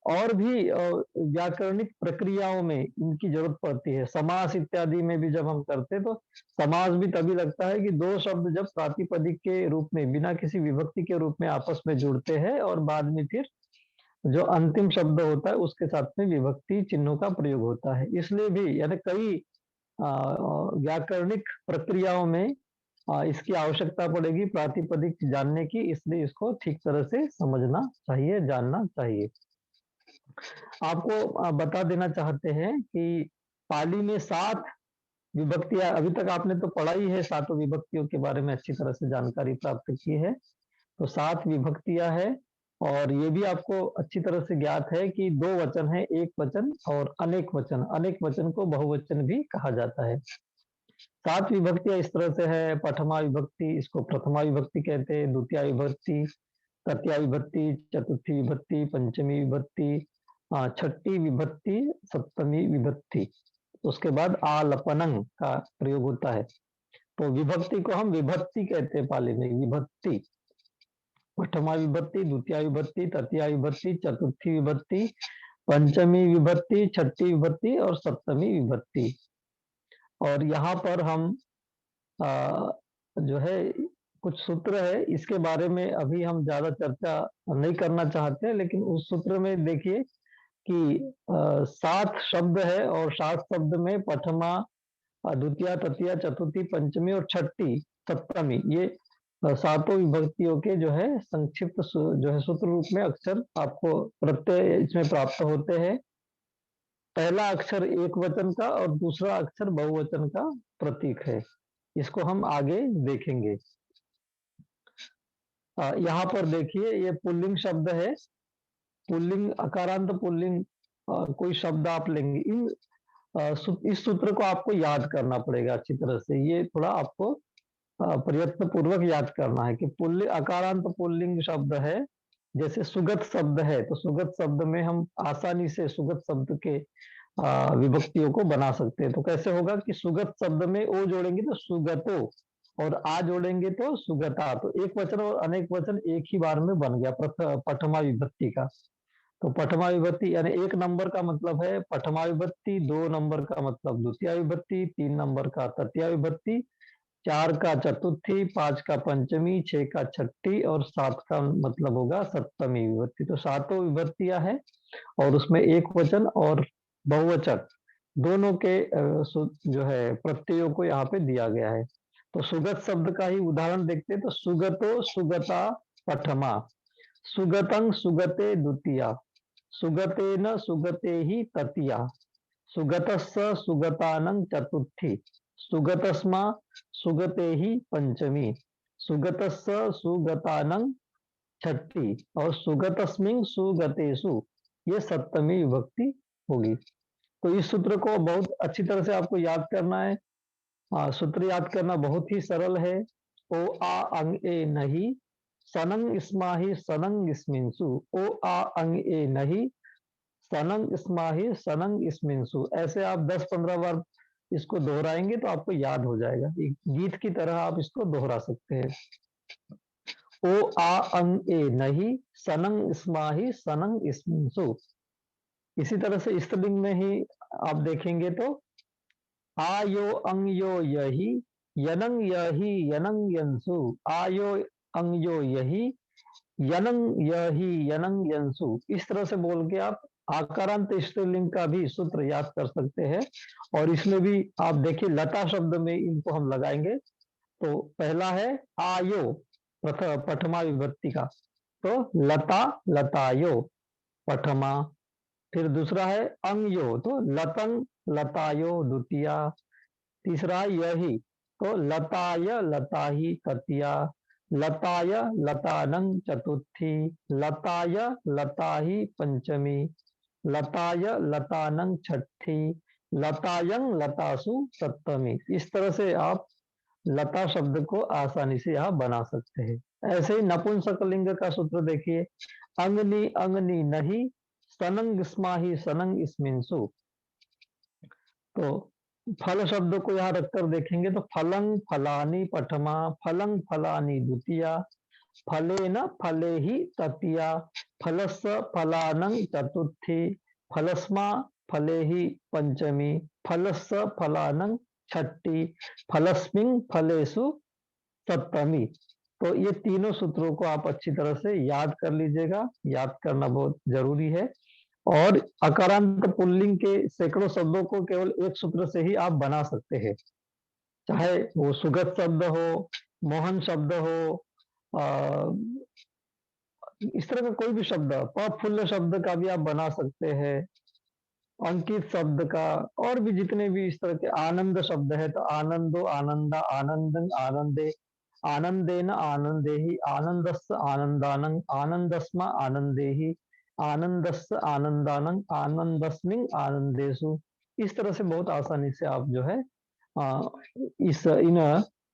और भी व्याकरणिक प्रक्रियाओं में इनकी जरूरत पड़ती है। समास इत्यादि में भी जब हम करते हैं, तो समास भी तभी लगता है कि दो शब्द जब प्रातिपदिक के रूप में बिना किसी विभक्ति के रूप में आपस में जुड़ते हैं, और बाद में फिर जो अंतिम शब्द होता है उसके साथ में विभक्ति चिन्हों का प्रयोग होता है। इसलिए भी यानी कई व्याकरणिक प्रक्रियाओं में इसकी आवश्यकता पड़ेगी प्रातिपदिक जानने की, इसलिए इसको ठीक तरह से समझना चाहिए, जानना चाहिए। आपको बता देना चाहते हैं कि पाली में 7 विभक्तियां, अभी तक आपने तो पढ़ा ही है, 7 विभक्तियों के बारे में अच्छी तरह से जानकारी प्राप्त की है। तो 7 विभक्तियां है, और ये भी आपको अच्छी तरह से ज्ञात है कि 2 वचन है, एक वचन और अनेक वचन। अनेक वचन को बहुवचन भी कहा जाता है। 7 विभक्तियां इस तरह से है: प्रथमा विभक्ति, इसको प्रथमा विभक्ति कहते हैं, द्वितीय विभक्ति, तृतीया विभक्ति, चतुर्थी विभक्ति, पंचमी विभक्ति, छठी विभक्ति, सप्तमी विभक्ति। उसके बाद आलपनंग का प्रयोग होता है। तो विभक्ति को हम विभक्ति कहते हैं पाली में, विभक्ति। प्रथमा विभक्ति, द्वितीय विभक्ति, तृतीय विभक्ति, चतुर्थी विभक्ति, पंचमी विभक्ति, छठी विभक्ति और सप्तमी विभक्ति। और यहाँ पर हम जो है कुछ सूत्र है, इसके बारे में अभी हम ज्यादा चर्चा नहीं करना चाहते, लेकिन उस सूत्र में देखिए कि 7 शब्द है, और 7 शब्द में प्रथमा, द्वितीय, तृतीय, चतुर्थी, पंचमी और छठी, सप्तमी, ये 7 विभक्तियों के जो है संक्षिप्त जो है सूत्र रूप में अक्षर आपको प्रत्यय इसमें प्राप्त होते हैं। पहला अक्षर एक वचन का और दूसरा अक्षर बहुवचन का प्रतीक है। इसको हम आगे देखेंगे। यहाँ पर देखिए, ये पुल्लिंग शब्द है। पुल्लिंग, अकारांत पुल्लिंग कोई शब्द आप लेंगे, इस सूत्र को आपको याद करना पड़ेगा अच्छी तरह से। ये थोड़ा आपको प्रयत्न पूर्वक याद करना है कि पुल्लिंग, अकारांत पुल्लिंग शब्द है। जैसे सुगत शब्द है, तो सुगत शब्द में हम आसानी से सुगत शब्द के विभक्तियों को बना सकते हैं। तो कैसे होगा कि सुगत शब्द में ओ जोड़ेंगे तो सुगतो, और आ जोड़ेंगे तो सुगता। तो एक वचन और अनेक वचन एक ही बार में बन गया प्रथमा विभक्ति का। तो प्रथमा विभक्ति यानी 1 नंबर का मतलब है प्रथमा विभक्ति, 2 नंबर का मतलब द्वितीय विभक्ति, 3 नंबर का तृतीय विभक्ति, 4 का चतुर्थी, 5 का पंचमी, 6 का छठी और 7 का मतलब होगा सप्तमी विभक्ति। तो 7 विभक्तियां हैं, और उसमें एक वचन और बहुवचन दोनों के जो है प्रत्ययों को यहाँ पे दिया गया है। तो सुगत शब्द का ही उदाहरण देखते हैं। तो सुगतो, सुगता प्रथमा, सुगतं, सुगते द्वितीया, सुगतेन, सुगते ही तृतीया, सुगतस्स, सुगतानं चतुर्थी, सुगतस्मा, सुगते ही पंचमी, सुगतस्स, सुगतानं छठी और सुगतस्मिं, सुगतेषु, ये सप्तमी विभक्ति होगी। तो इस सूत्र को बहुत अच्छी तरह से आपको याद करना है। सूत्र याद करना बहुत ही सरल है। ओ आ अंग ए नहीं, सनंग स्माही सनंग स्मिंसु, ओ आ अंग ए नहीं, सनंग स्माही सनंग स्मिंसु। ऐसे आप 10-15 बार इसको दोहराएंगे तो आपको याद हो जाएगा। एक गीत की तरह आप इसको दोहरा सकते हैं। ओ आ अंग ए नहीं, सनंग स्माही सनंग स्मिंसु। इसी तरह से स्त्रीलिंग में ही आप देखेंगे तो आयो अंग यो यही, यनंग यही यनंग यंसु, आयो अंग यो यही, यनंग यही यनंग यंसु। इस तरह से बोल के आप आकारांत स्त्रीलिंग का भी सूत्र याद कर सकते हैं। और इसमें भी आप देखिए लता शब्द में इनको हम लगाएंगे। तो पहला है आयो, प्रथमा विभक्ति का, तो लता, लतायो प्रथमा। फिर दूसरा है अंगयो, तो लतंग, लतायो द्वितीया। तीसरा है यही, तो लताय, लताही तृतीया, लताय, लतानंग चतुर्थी, लताय, लताही पंचमी, लताय, लतानंग छठी, लतायंग, लतासु सप्तमी। इस तरह से आप लता शब्द को आसानी से यहाँ बना सकते हैं। ऐसे ही नपुंसकलिंग का सूत्र देखिए, अंगनी, अंगनी नहीं, सनंग स्माही सनंग स्मिंसु। तो फल शब्द को यहाँ रखकर देखेंगे तो फलंग, फलानी प्रथमा, फलंग, फलानी द्वितीया, फलेन, फले ही तृतीया, फलस्स, फलानंग चतुर्थी, फलस्मा, फले ही पंचमी, फलस्स, फलानंग छठी, फलस्मिंग, फलेसु सप्तमी। तो ये तीनों सूत्रों को आप अच्छी तरह से याद कर लीजिएगा। याद करना बहुत जरूरी है। और अकारांत पुल्लिंग के सैकड़ों शब्दों को केवल एक सूत्र से ही आप बना सकते हैं, चाहे वो सुगत शब्द हो, मोहन शब्द हो, अ, इस तरह का कोई भी शब्द, प्रफुल्ल शब्द का भी आप बना सकते हैं, अंकित शब्द का, और भी जितने भी इस तरह के आनंद शब्द है, तो आनंदो, आनंदा, आनंदं, आनंदे, आनंदेन, आनंदेहि, आनंदस्य, आनंदानं, आनंदस्मा, आनंदेहि, आनंदस्य, आनंदानं, आनंदस्मिन्, आनंदेषु। इस तरह से बहुत आसानी से आप जो है आ, इस इन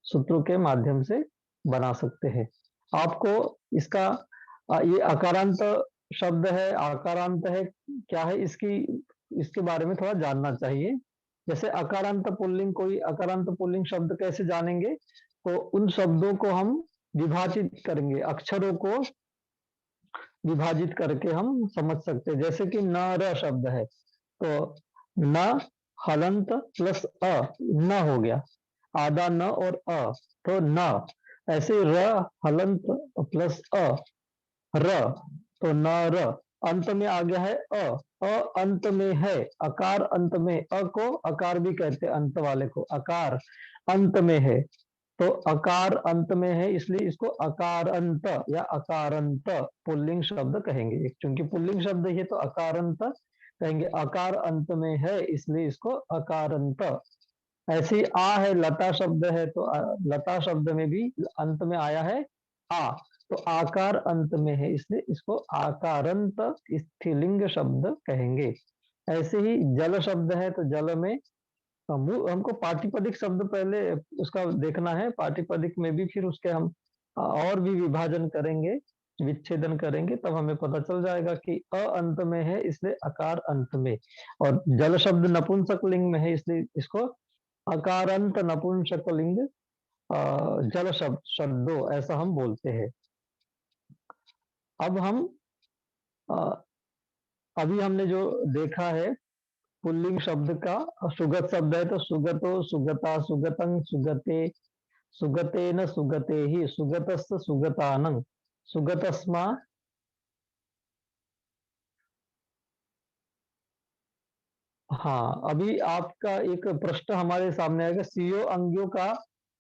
सूत्रों के माध्यम से बना सकते हैं। आपको इसका ये अकारांत शब्द है, आकारांत है, क्या है इसकी, इसके बारे में थोड़ा जानना चाहिए। जैसे अकारांत पुल्लिंग, कोई अकारांत पुल्लिंग शब्द कैसे जानेंगे, तो उन शब्दों को हम विभाजित करेंगे, अक्षरों को विभाजित करके हम समझ सकते हैं। जैसे कि न र शब्द है, तो न हलंत प्लस अ, न हो गया, आधा न और अ, तो न। ऐसे र हलंत प्लस अ, र, तो न र, अंत में आ गया है अ अंत में है, अकार अंत में, अ को अकार भी कहते हैं, अंत वाले को अकार अंत में है, तो अकार अंत में है, इसलिए इसको अकारंत या अकारंत पुल्लिंग शब्द कहेंगे। चूंकि पुल्लिंग शब्द है तो अकारंत कहेंगे, अकार अंत में है इसलिए इसको अकारंत। ऐसे ही आ है, लता शब्द है, तो लता शब्द में भी अंत में आया है आ, तो आकार अंत में है इसलिए इसको आकारंत स्त्रीलिंग शब्द कहेंगे। ऐसे ही जल शब्द है, तो जल में हमको पाटीपदिक शब्द पहले उसका देखना है, पाटीपदिक में भी फिर उसके हम और भी विभाजन करेंगे, विच्छेदन करेंगे, तब हमें पता चल जाएगा कि अ अंत में है इसलिए अकार अंत में, और जल शब्द नपुंसक लिंग में है इसलिए इसको अकारांत नपुंसक लिंग जल शब्द शब्दों, ऐसा हम बोलते हैं। अब हम अ, अभी हमने जो देखा है पुल्लिंग शब्द का, सुगत शब्द है तो सुगतो, सुगता, सुगतं, सुगते, सुगतेन, सुगते ही, सुगतस्स, सुगतानं, सुगतस्मा। हाँ, अभी आपका एक प्रश्न हमारे सामने आएगा, सीओ अंग्यों का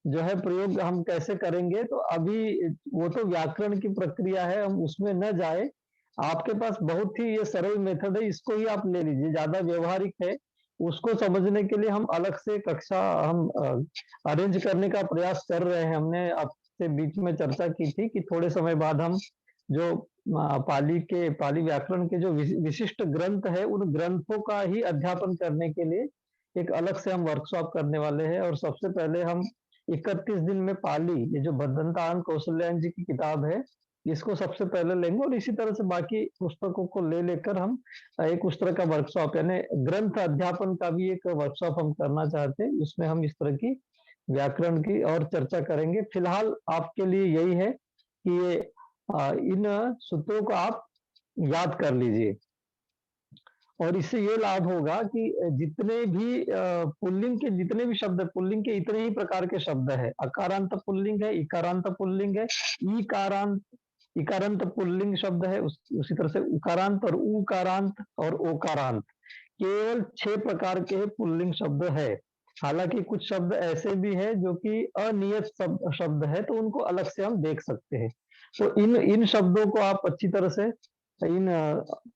जो है प्रयोग हम कैसे करेंगे, तो अभी वो तो व्याकरण की प्रक्रिया है, हम उसमें न जाए। आपके पास बहुत ही ये सरल मेथड है, इसको ही आप ले लीजिए, ज्यादा व्यवहारिक है। उसको समझने के लिए हम अलग से कक्षा हम अरेंज करने का प्रयास कर रहे हैं। हमने आपसे बीच में चर्चा की थी कि थोड़े समय बाद हम जो पाली व्याकरण के जो विशिष्ट ग्रंथ है, उन ग्रंथों का ही अध्यापन करने के लिए एक अलग से हम वर्कशॉप करने वाले हैं। और सबसे पहले हम 31 दिन में पाली, ये जो भद्रंतान कौशल्यायन जी की किताब है, इसको सबसे पहले लेंगे, और इसी तरह से बाकी पुस्तकों को ले लेकर हम एक उस तरह का वर्कशॉप, यानी ग्रंथ अध्यापन का भी एक वर्कशॉप हम करना चाहते हैं। उसमें हम इस तरह की व्याकरण की और चर्चा करेंगे। फिलहाल आपके लिए यही है कि ये इन सूत्रों को आप याद कर लीजिए, और इससे ये लाभ होगा कि जितने भी पुल्लिंग के जितने भी शब्द, पुल्लिंग के इतने ही प्रकार के शब्द है, अकारांत पुल्लिंग है, इकारांत पुल्लिंग है, ईकारांत इकारांत पुल्लिंग शब्द है, उसी तरह से उकारांत और उकारांत और ओकारांत, केवल 6 प्रकार के पुल्लिंग शब्द है। हालांकि कुछ शब्द ऐसे भी है जो कि अनियत शब्द है, तो उनको अलग से हम देख सकते हैं। तो इन इन शब्दों को आप अच्छी तरह से इन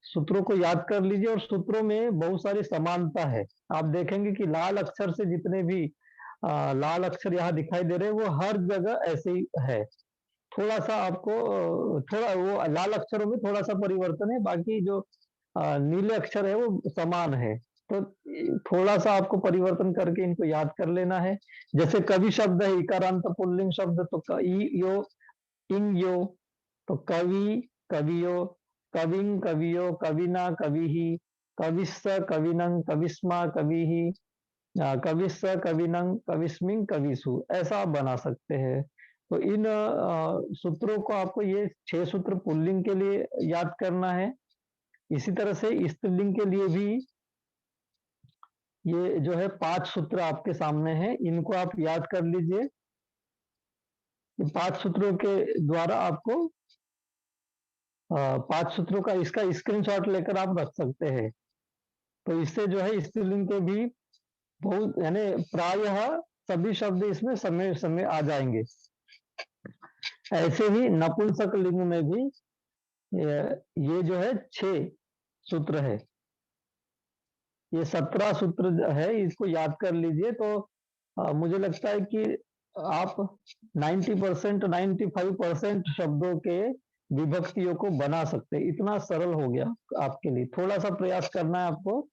सूत्रों को याद कर लीजिए, और सूत्रों में बहुत सारी समानता है। आप देखेंगे कि लाल अक्षर से जितने भी लाल अक्षर यहाँ दिखाई दे रहे हैं, वो हर जगह ऐसे ही है। थोड़ा सा आपको थोड़ा वो लाल अक्षरों में थोड़ा सा परिवर्तन है, बाकी जो नीले अक्षर है वो समान है। तो थोड़ा सा आपको परिवर्तन करके इनको याद कर लेना है। जैसे कवि शब्द है, इकारांत पुल्लिंग शब्द, तो यो, इंग यो, तो कवि, कवियो, कविं, कवियो, कविना, कविहि, कविस्स, कविनं, कविस्मा, कविहि, कविस्स, कविनं, कविस्मिं, कविसु, ऐसा आप बना सकते हैं। तो इन सूत्रों को आपको, ये 6 सूत्र पुल्लिंग के लिए याद करना है। इसी तरह से स्त्रीलिंग के लिए भी ये जो है 5 सूत्र आपके सामने हैं, इनको आप याद कर लीजिए। 5 सूत्रों के द्वारा आपको पांच सूत्रों का इसका स्क्रीनशॉट लेकर आप रख सकते हैं। तो इससे जो है स्त्रीलिंग के भी बहुत यानी प्रायः सभी शब्द इसमें समय समय आ जाएंगे। ऐसे ही नपुंसक लिंग में भी ये जो है 6 सूत्र है, ये 17 सूत्र है, इसको याद कर लीजिए तो मुझे लगता है कि आप 90% 95% शब्दों के विभक्तियों को बना सकते हैं। इतना सरल हो गया आपके लिए। थोड़ा सा प्रयास करना है आपको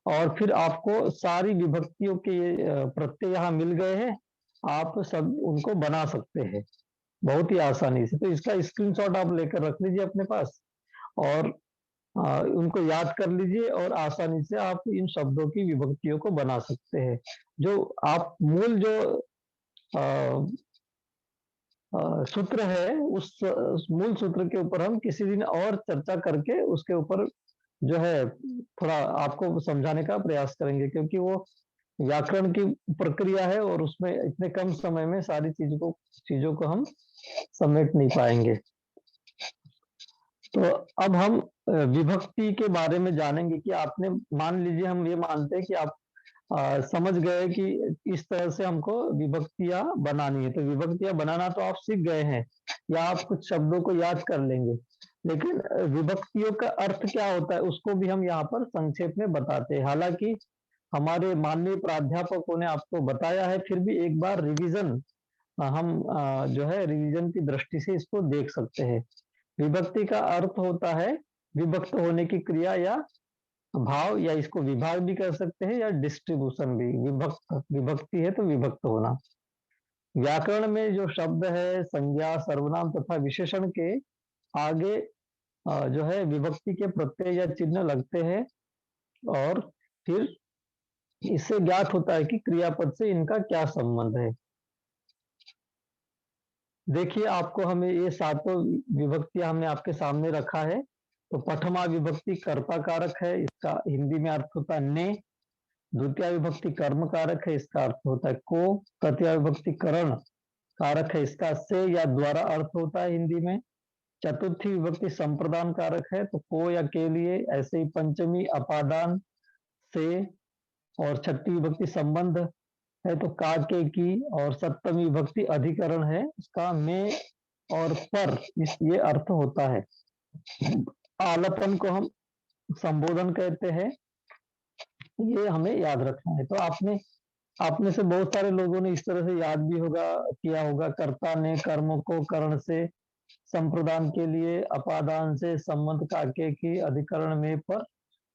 और फिर आपको सारी विभक्तियों के ये प्रत्यय यहाँ मिल गए हैं, आप सब उनको बना सकते हैं बहुत ही आसानी से। तो इसका स्क्रीनशॉट आप लेकर रख लीजिए अपने पास और उनको याद कर लीजिए और आसानी से आप इन शब्दों की विभक्तियों को बना सकते हैं। जो आप मूल जो अ, सूत्र है उस मूल सूत्र के ऊपर हम किसी दिन और चर्चा करके उसके ऊपर जो है थोड़ा आपको समझाने का प्रयास करेंगे, क्योंकि वो व्याकरण की प्रक्रिया है और उसमें इतने कम समय में सारी चीजों को हम समेट नहीं पाएंगे। तो अब हम विभक्ति के बारे में जानेंगे कि आपने मान लीजिए हम ये मानते हैं कि आप समझ गए कि इस तरह से हमको विभक्तियां बनानी है। तो विभक्तियां बनाना तो आप सीख गए हैं या आप कुछ शब्दों को याद कर लेंगे, लेकिन विभक्तियों का अर्थ क्या होता है उसको भी हम यहाँ पर संक्षेप में बताते हैं। हालांकि हमारे माननीय प्राध्यापकों ने आपको बताया है, फिर भी एक बार रिवीजन हम जो है रिवीजन की दृष्टि से इसको देख सकते हैं। विभक्ति का अर्थ होता है विभक्त होने की क्रिया या भाव, या इसको विभाग भी कर सकते हैं या डिस्ट्रीब्यूशन भी। विभक्ति है तो विभक्त होना। व्याकरण में जो शब्द है संज्ञा सर्वनाम तथा विशेषण के आगे जो है विभक्ति के प्रत्यय या चिन्ह लगते हैं और फिर इससे ज्ञात होता है कि क्रियापद से इनका क्या संबंध है। देखिए आपको हमें ये सातों विभक्तियां हमने आपके सामने रखा है। तो प्रथमा विभक्ति कर्ता कारक है, इसका हिंदी में अर्थ होता है ने। द्वितीय विभक्ति कर्म कारक है, इसका अर्थ होता है को। तृतीय विभक्ति करण कारक है, इसका से या द्वारा अर्थ होता है हिंदी में। चतुर्थी विभक्ति संप्रदान कारक है, तो को या के लिए। ऐसे ही पंचमी अपादान से, और छठी विभक्ति संबंध है तो का के की। और सप्तमी विभक्ति अधिकरण है, इसका में और पर ये अर्थ होता है। आलपन को हम संबोधन कहते हैं, ये हमें याद रखना है। तो आप में से बहुत सारे लोगों ने इस तरह से याद भी किया होगा। कर्ता ने कर्म को करण से, संप्रदान के लिए अपादान से, संबंध काके की, अधिकरण में पर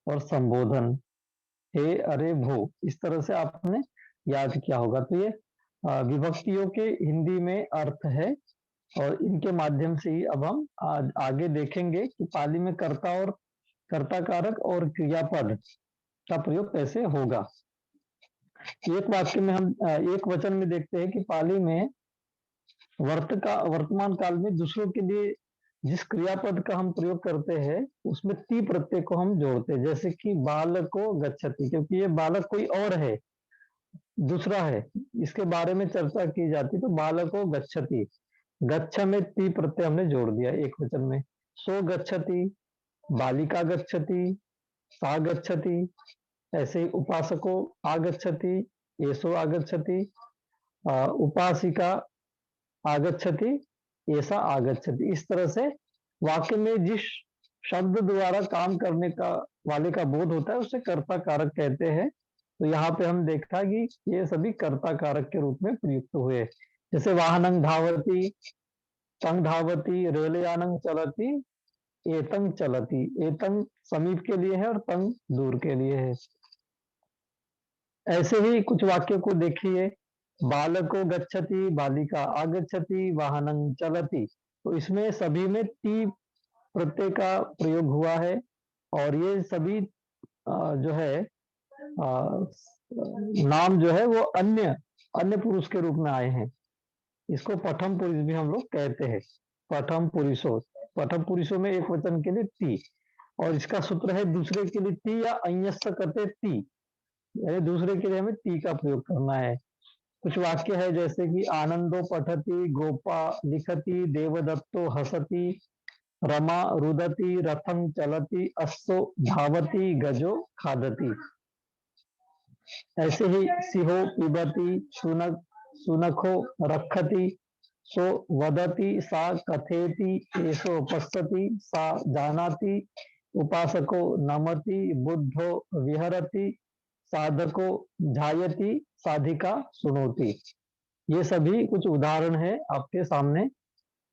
और संबोधन हे अरे भो, इस तरह से आपने याद किया होगा। तो ये विभक्तियों के हिंदी में अर्थ है और इनके माध्यम से ही अब हम आगे देखेंगे कि पाली में कर्ता और कर्ता कारक और क्रियापद का प्रयोग कैसे होगा। एक वाक्य में हम एक वचन में देखते हैं कि पाली में वर्तमान काल में दूसरों के लिए जिस क्रियापद का हम प्रयोग करते हैं उसमें ती प्रत्यय को हम जोड़ते हैं। जैसे कि बालको गच्छति, क्योंकि ये बालक कोई और है, दूसरा है, इसके बारे में चर्चा की जाती, तो बालको गच्छति, गच्छ में ती प्रत्यय हमने जोड़ दिया एक वचन में। सो गच्छति, बालिका गच्छति, सा गच्छति। ऐसे ही उपासको आगच्छति, एसो आगच्छति, उपासिका आगच्छति, ऐसा आगच्छति। इस तरह से वाक्य में जिस शब्द द्वारा काम करने का वाले का बोध होता है उसे कर्ता कारक कहते हैं। तो यहाँ पे हम देखा कि ये सभी कर्ता कारक के रूप में प्रयुक्त हुए। जैसे वाहनंग धावती, तंग धावती, रेलयानंग चलती, एतंग चलती। एतंग समीप के लिए है और तंग दूर के लिए है। ऐसे ही कुछ वाक्यों को देखिए, बालको गच्छति, बालिका आगच्छति, वाहनं चलति। तो इसमें सभी में ती प्रत्यय का प्रयोग हुआ है और ये सभी जो है नाम जो है वो अन्य अन्य पुरुष के रूप में आए हैं। इसको प्रथम पुरुष भी हम लोग कहते हैं। प्रथम पुरुषों में एक वचन के लिए ती, और इसका सूत्र है दूसरे के लिए ती या अन्यस्य करते ती, यानी दूसरे के लिए हमें ती का प्रयोग करना है। कुछ वाक्य है जैसे कि आनंदो पठति, गोपा लिखति, देवदत्तो हसति, रमा रुदति रथं चलति अश्वो धावति गजो खादति। ऐसे ही सिंहो पिबति शुनक शुनखो रक्षति सो वदति सा कथेति एषो पश्यति सा जानाति उपासको नमति बुद्धो विहरति साधको ध्यायति साधिका सुनोति। ये सभी कुछ उदाहरण है आपके सामने।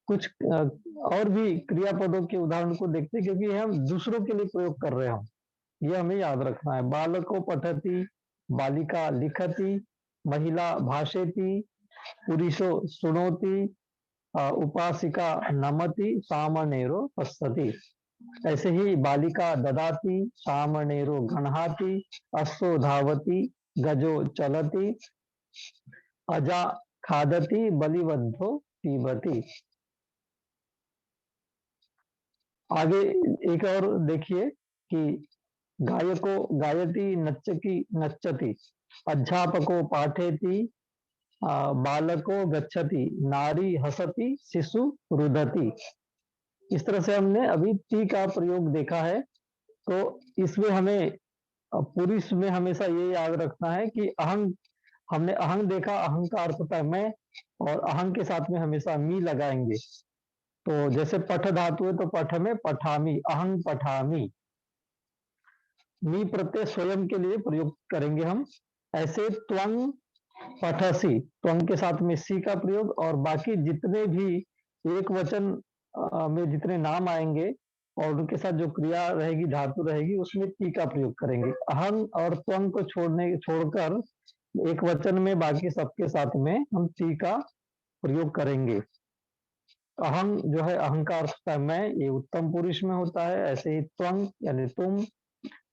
कुछ और भी क्रियापदों के उदाहरण को देखते हैं, क्योंकि हम दूसरों के लिए प्रयोग कर रहे हैं, ये हमें याद रखना है। बालको पठति बालिका लिखति महिला भाषेति पुरुषो सुनोति उपासिका नमति सामनेरो पश्यति। ऐसे ही बालिका ददाति सामनेरो गणहाति अश्वो धावति गजो चलति अजा खादति बलिवद्धो पीबति। आगे एक और देखिए कि गायको गायति नच्चकी नच्चति अध्यापको पाठयति बालको गच्छति नारी हसति शिशु रुदति। इस तरह से हमने अभी टी का प्रयोग देखा है। तो इसमें हमें पुरुष में हमेशा ये याद रखना है कि अहंग, हमने अहंग देखा, अहंग का अर्थ होता है मैं, और अहंग के साथ में हमेशा मी लगाएंगे। तो जैसे पठ धातु है तो पठ में पठामी, अहंग पठामी। मी प्रत्यय स्वयं के लिए प्रयोग करेंगे हम। ऐसे त्वंग पठसी, त्वंग के साथ में सी का प्रयोग, और बाकी जितने भी एक वचन में जितने नाम आएंगे और उनके साथ जो क्रिया रहेगी, धातु रहेगी, उसमें टी का प्रयोग करेंगे। अहंग और त्वंग को छोड़कर एक वचन में बाकी सबके साथ में हम टी का प्रयोग करेंगे। अहंग जो है, अहंकार होता है मैं, ये उत्तम पुरुष में होता है। ऐसे ही त्वंग यानी तुम,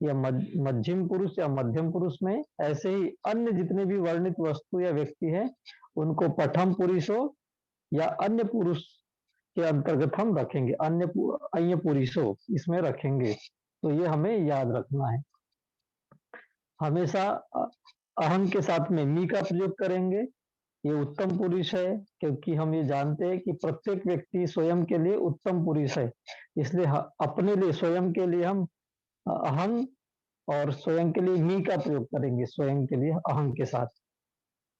या मध्यम पुरुष या मध्यम पुरुष में। ऐसे ही अन्य जितने भी वर्णित वस्तु या व्यक्ति हैं उनको प्रथम पुरुषों या अन्य पुरुष के अंतर्गत हम रखेंगे, अन्य पुरुषों इसमें रखेंगे। तो ये हमें याद रखना है। हमेशा अहंग के साथ में मी का प्रयोग करेंगे। ये उत्तम पुरुष है, क्योंकि हम ये जानते हैं कि प्रत्येक व्यक्ति स्वयं के लिए उत्तम पुरुष है। इसलिए अपने लिए, स्वयं के लिए हम अहंग और स्वयं के लिए मी का प्रयोग करेंगे, स्वयं के लिए अहंग के साथ।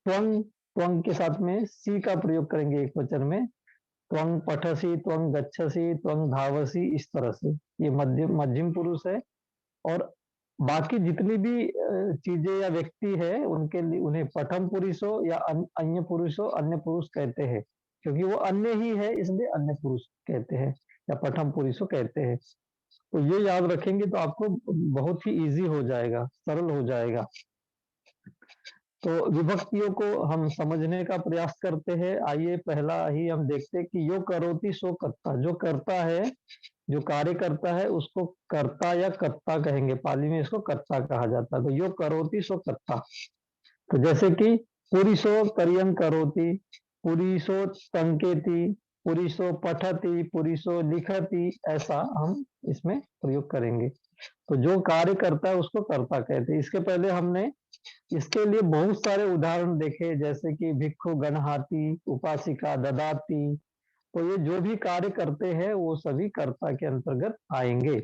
त्वंग, त्वंग के साथ में सी का प्रयोग करेंगे एक वचन में। त्वंग पठसी, त्वंग गच्छसी, त्वंग धावसी, इस तरह से ये मध्यम पुरुष है। और बाकी जितनी भी चीजें या व्यक्ति है उनके लिए, उन्हें प्रथम पुरुषों या अन्य पुरुषों, अन्य पुरुष कहते हैं, क्योंकि वो अन्य ही है, इसलिए अन्य पुरुष कहते हैं या प्रथम पुरुषों कहते हैं। तो ये याद रखेंगे तो आपको बहुत ही इजी हो जाएगा, सरल हो जाएगा। तो विभक्तियों को हम समझने का प्रयास करते हैं। आइए पहला ही हम देखते हैं कि यो करोति सो कर्ता। जो करता है, जो कार्य करता है, उसको कर्ता या कर्ता कहेंगे। पाली में इसको कर्ता कहा जाता है। तो यो करोति सो कर्ता। तो जैसे कि पुरुषो करियं करोति, पुरुषो टंकेति, पुरुषो पठति, पुरुषो लिखति, ऐसा हम इसमें प्रयोग करेंगे। तो जो कार्य करता है उसको कर्ता कहते हैं। इसके पहले हमने इसके लिए बहुत सारे उदाहरण देखे, जैसे कि भिक्षु गणहाति, उपासिका ददाति। तो ये जो भी कार्य करते हैं वो सभी कर्ता के अंतर्गत आएंगे।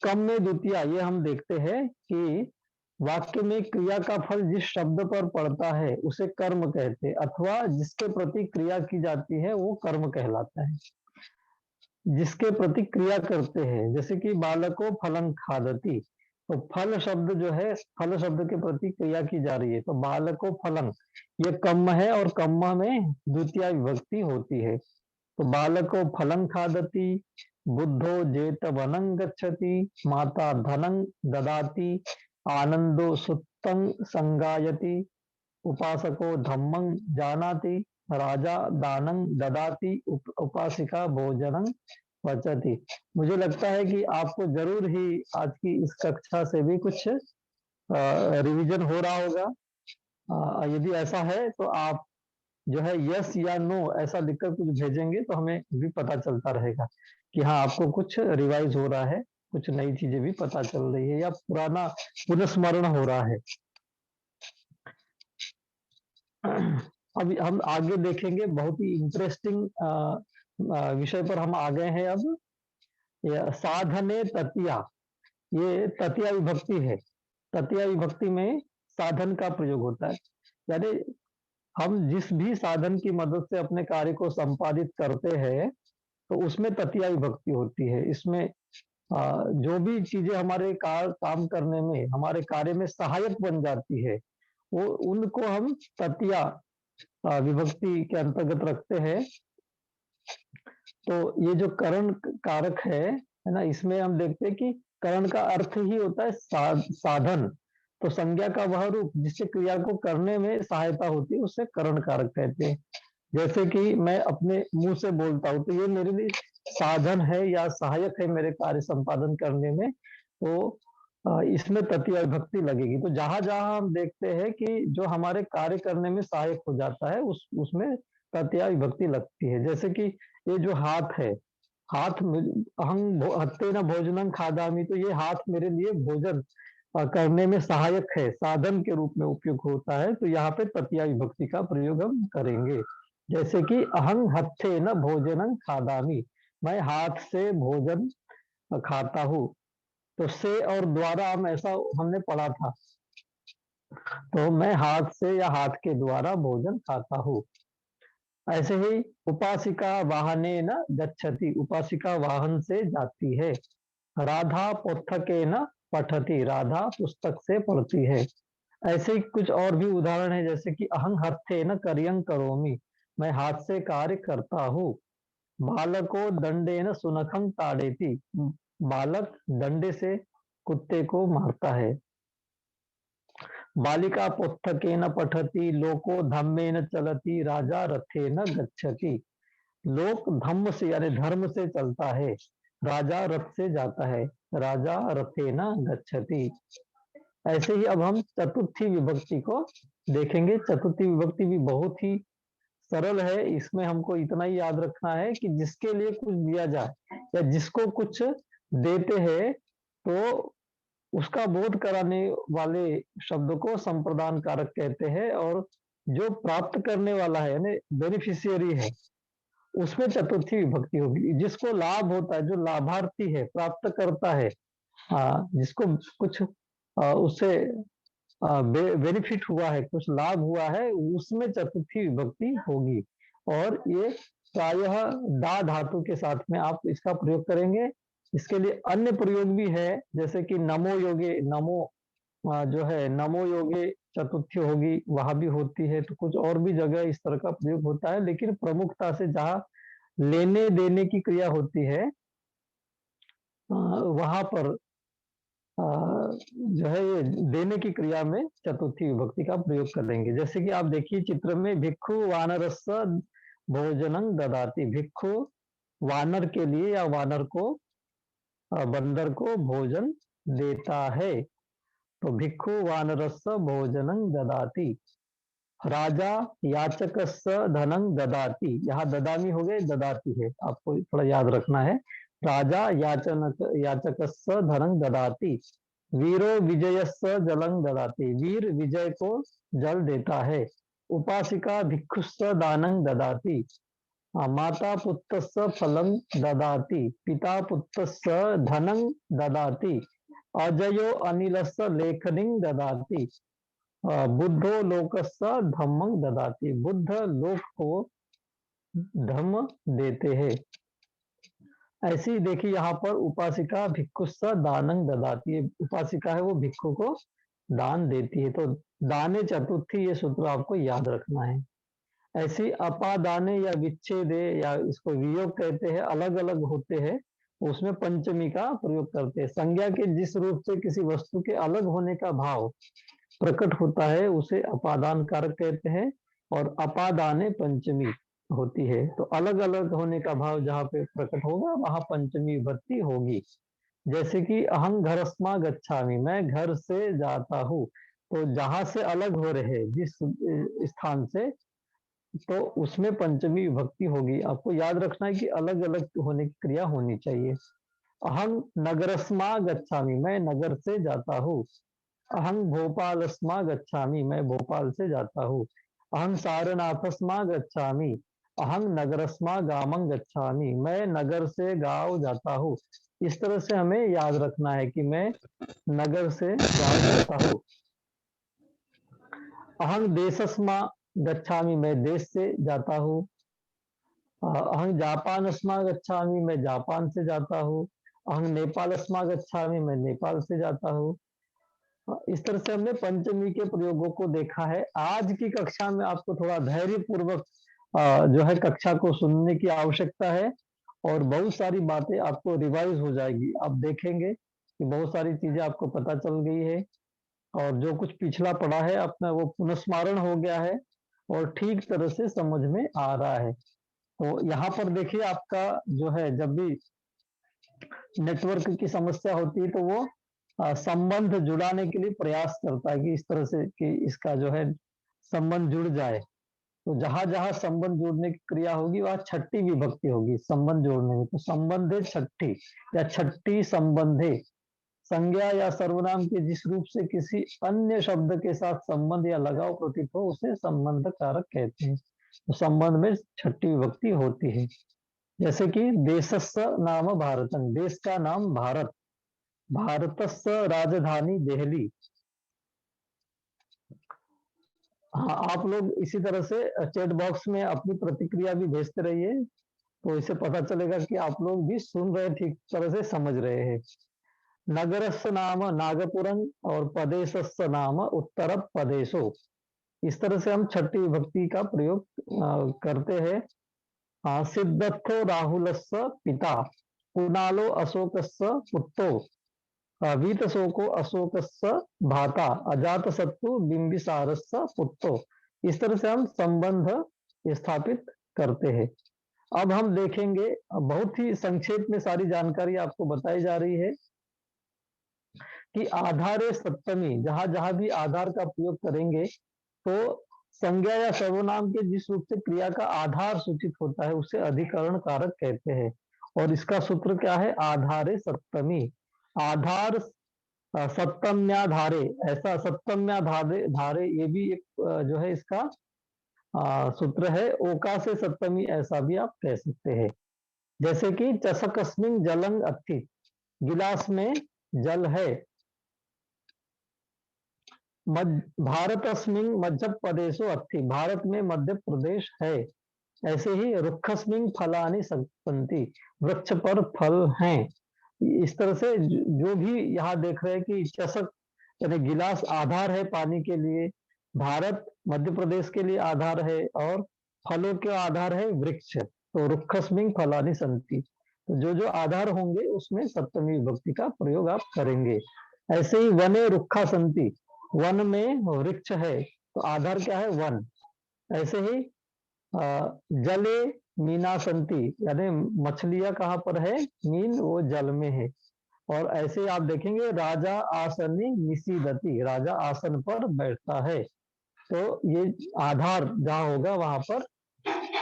कम में द्वितीय, ये हम देखते हैं कि वाक्य में क्रिया का फल जिस शब्द पर पड़ता है उसे कर्म कहते हैं, अथवा जिसके प्रति क्रिया की जाती है वो कर्म कहलाता है। जिसके प्रति क्रिया करते हैं, जैसे कि बालको फलं खादति, तो फल शब्द जो है, फल शब्द के प्रति क्रिया की जा रही है। तो बालको फलं, ये कम्म है और कम्म में द्वितीय विभक्ति होती है। तो बालको फलं खादति, बुद्धो जेत वनं गच्छति, माता धनं ददाति, आनंदो सुत्तं संगायति, उपासको धम्मं जानाति, राजा दानं ददाति, उपासिका भोजनं पचति। मुझे लगता है कि आपको जरूर ही आज की इस कक्षा से भी कुछ रिवीजन हो रहा होगा। यदि ऐसा है तो आप जो है यस या नो ऐसा लिखकर कुछ भेजेंगे तो हमें भी पता चलता रहेगा कि हाँ, आपको कुछ रिवाइज हो रहा है, कुछ नई चीजें भी पता चल रही है, या पुराना पुनस्मरण हो रहा है। अब हम आगे देखेंगे बहुत ही इंटरेस्टिंग विषय पर हम आ गए हैं अब। साधने ततिया, ये ततिया विभक्ति है। ततिया विभक्ति में साधन का प्रयोग होता है, यानी हम जिस भी साधन की मदद से अपने कार्य को संपादित करते हैं तो उसमें ततिया विभक्ति होती है। इसमें जो भी चीजें हमारे काम करने में, हमारे कार्य में सहायक बन जाती है, वो उनको हम ततिया विभक्ति के अंतर्गत रखते हैं। तो ये जो करण कारक है ना, इसमें हम देखते हैं कि करण का अर्थ ही होता है साधन। तो संज्ञा का वह रूप जिससे क्रिया को करने में सहायता होती है उसे करण कारक कहते हैं। जैसे कि मैं अपने मुंह से बोलता हूँ तो ये मेरे लिए साधन है या सहायक है मेरे कार्य संपादन करने में, तो इसमें तृतीया विभक्ति लगेगी। तो जहां जहां हम देखते हैं कि जो हमारे कार्य करने में सहायक हो जाता है उसमें तृतीया विभक्ति लगती है। जैसे कि ये जो हाथ है, हाथ अहं हत्ते न भोजनम खादामी, तो ये हाथ मेरे लिए भोजन करने में सहायक है, साधन के रूप में उपयोग होता है। तो यहाँ पे तृतीया विभक्ति का प्रयोग हम करेंगे। जैसे कि अहं हत्थे न भोजनं खादामी, मैं हाथ से भोजन खाता हूँ। तो से और द्वारा हम ऐसा हमने पढ़ा था, तो मैं हाथ से या हाथ के द्वारा भोजन खाता हूँ। ऐसे ही उपासिका वाहने न गच्छति, उपासिका वाहन से जाती है। राधा पुस्तके न पठति, राधा पुस्तक से पढ़ती है। ऐसे ही कुछ और भी उदाहरण है, जैसे कि अहं हत्थे न कार्यं करोमि, मैं हाथ से कार्य करता हूँ। बालको दंडे न सुनखं ताड़ेति, बालक डंडे से कुत्ते को मारता है। बालिका पुस्तकेन पठति, लोको धम्मेन चलति, राजा रथेन गच्छति। लोक धम्म से यानी धर्म से चलता है, राजा रथ से जाता है, राजा रथेन गच्छति। ऐसे ही अब हम चतुर्थी विभक्ति को देखेंगे। चतुर्थी विभक्ति भी बहुत ही सरल है। इसमें हमको इतना ही याद रखना है कि जिसके लिए कुछ दिया जाए या जिसको कुछ देते हैं तो उसका बोध कराने वाले शब्द को संप्रदान कारक कहते हैं, और जो प्राप्त करने वाला है यानी बेनिफिशियरी है उसमें चतुर्थी विभक्ति होगी। जिसको लाभ होता है, जो लाभार्थी है, प्राप्त करता है, जिसको कुछ उससे बेनिफिट हुआ है, कुछ लाभ हुआ है, उसमें चतुर्थी विभक्ति होगी। और ये प्रायः डा धातु के साथ में आप इसका प्रयोग करेंगे। इसके लिए अन्य प्रयोग भी है, जैसे कि नमो योगे, नमो जो है नमो योगे चतुर्थी होगी, वहां भी होती है। तो कुछ और भी जगह इस तरह का प्रयोग होता है, लेकिन प्रमुखता से जहाँ लेने देने की क्रिया होती है वहां पर जो है ये देने की क्रिया में चतुर्थी विभक्ति का प्रयोग करेंगे। जैसे कि आप देखिए चित्र में, भिक्षु वानरस्य भोजनं ददाति, भिक्षु वानर के लिए या वानर को बंदर को भोजन देता है। तो भिक्षु वानरस्य भोजनं ददाति। राजा याचकस्य धनं ददाति, यहाँ ददामी हो गए, ददाती है, आपको थोड़ा याद रखना है। राजा याचकस्य धनं ददाति। वीरो विजयस्य जलं ददाति, वीर विजय को जल देता है। उपासिका भिक्षुस्य दानं ददाति। माता पुत्रस्य फलं ददाति, पिता पुत्रस्य धनं ददाति। अजयो अनिलस्य लेखनीं ददाति। बुद्धो लोकस्य धम्मं ददाति, बुद्ध लोक को धम्म देते हैं। ऐसी देखिए यहाँ पर उपासिका भिक्षुस्य दानं ददाति, उपासिका है वो भिक्षु को दान देती है। तो दाने चतुर्थी, ये सूत्र आपको याद रखना है। ऐसी अपादाने या विच्छेदे या इसको वियोग कहते हैं, अलग अलग होते हैं, उसमें पंचमी का प्रयोग करते हैं। संज्ञा के जिस रूप से किसी वस्तु के अलग होने का भाव प्रकट होता है उसे अपादान कारक कहते हैं, और अपादाने पंचमी होती है। तो अलग अलग होने का भाव जहाँ पे प्रकट होगा वहां पंचमी विभक्ति होगी। जैसे कि अहं घरस्मा गच्छामि, मैं घर से जाता हूँ। तो जहां से अलग हो रहे जिस स्थान से, तो उसमें पंचमी विभक्ति होगी। आपको याद रखना है कि अलग अलग होने की क्रिया होनी चाहिए। अहं नगरस्मा गच्छामि, मैं नगर से जाता हूँ। अहं भोपालस्मा गच्छामि, मैं भोपाल से जाता हूँ। अहं सारनाथस्मा गच्छामि, अहं नगरस्मा गामं गच्छामि, मैं नगर से गांव जाता हूँ। इस तरह से हमें याद रखना है कि मैं नगर से गांव जाता हूँ। अहं देशस्मा गच्छामि, मैं देश से जाता हूँ। अहं जापानस्मा गच्छामि, मैं जापान से जाता हूँ। अहं नेपालस्मा गच्छामि, मैं नेपाल से जाता हूँ। इस तरह से हमने पंचमी के प्रयोगों को देखा है। आज की कक्षा में आपको थोड़ा धैर्य पूर्वक जो है कक्षा को सुनने की आवश्यकता है, और बहुत सारी बातें आपको रिवाइज हो जाएगी। आप देखेंगे कि बहुत सारी चीजें आपको पता चल गई है, और जो कुछ पिछला पढ़ा है अपना वो पुनस्मरण हो गया है, और ठीक तरह से समझ में आ रहा है। तो यहाँ पर देखिए, आपका जो है जब भी नेटवर्क की समस्या होती है तो वो संबंध जुड़ाने के लिए प्रयास करता है कि इस तरह से कि इसका जो है संबंध जुड़ जाए। तो जहां जहां संबंध जोड़ने की क्रिया होगी वहां छठी विभक्ति होगी संबंध जोड़ने में। तो संबंधे छठी या छठी संबंधे, संज्ञा या सर्वनाम के जिस रूप से किसी अन्य शब्द के साथ संबंध या लगाव प्रतीत हो उसे संबंध कारक कहते हैं। तो संबंध में छठी विभक्ति होती है। जैसे कि देशस्य नाम भारतम, देश का नाम भारत। भारतस्य राजधानी दिल्ली। हाँ, आप लोग इसी तरह से चैट बॉक्स में अपनी प्रतिक्रिया भी भेजते रहिए, तो इससे पता चलेगा कि आप लोग भी सुन रहे, ठीक तरह से समझ रहे हैं। नगरस्य नाम नागपुरम और प्रदेशस्य नाम उत्तर प्रदेशो। इस तरह से हम छठी विभक्ति का प्रयोग करते हैं। सिद्धर्थो राहुलस्य पिता, कुणालो अशोकस्य पुत्रो, वीतशोको अशोकस्य भ्राता, अजातशत्रु बिंबिसारस्य पुत्रो। इस तरह से हम संबंध स्थापित करते हैं। अब हम देखेंगे, बहुत ही संक्षेप में सारी जानकारी आपको बताई जा रही है कि आधारे सप्तमी, जहां जहां भी आधार का प्रयोग करेंगे तो संज्ञा या सर्वनाम के जिस रूप से क्रिया का आधार सूचित होता है उसे अधिकरण कारक कहते हैं। और इसका सूत्र क्या है? आधारे सप्तमी। आधार सप्तम्याधारे, ऐसा सप्तम्याधारे धारे, ये भी एक जो है इसका सूत्र है। ओका से सप्तमी, ऐसा भी आप कह सकते हैं। जैसे कि चषकस्मिन जलं अस्ति, गिलास में जल है। भारतस्मिन मध्य प्रदेशो अस्ति, भारत में मध्य प्रदेश है। ऐसे ही रुक्षस्मिन फलानि सन्ति, वृक्ष पर फल हैं। इस तरह से जो भी यहाँ देख रहे हैं कि चषक यानी गिलास आधार है पानी के लिए, भारत मध्य प्रदेश के लिए आधार है, और फलों के आधार है वृक्ष। तो रुक्षस्मिन फलानि सन्ति, तो जो जो आधार होंगे उसमें सप्तमी विभक्ति का प्रयोग आप करेंगे। ऐसे ही वने रुक्षा संति, वन में वृक्ष है तो आधार क्या है? वन। ऐसे ही जले मीना संति, यानी मछलियां कहाँ पर है? मीन वो जल में है। और ऐसे आप देखेंगे राजा आसनी निसीदति, राजा आसन पर बैठता है। तो ये आधार जहाँ होगा वहां पर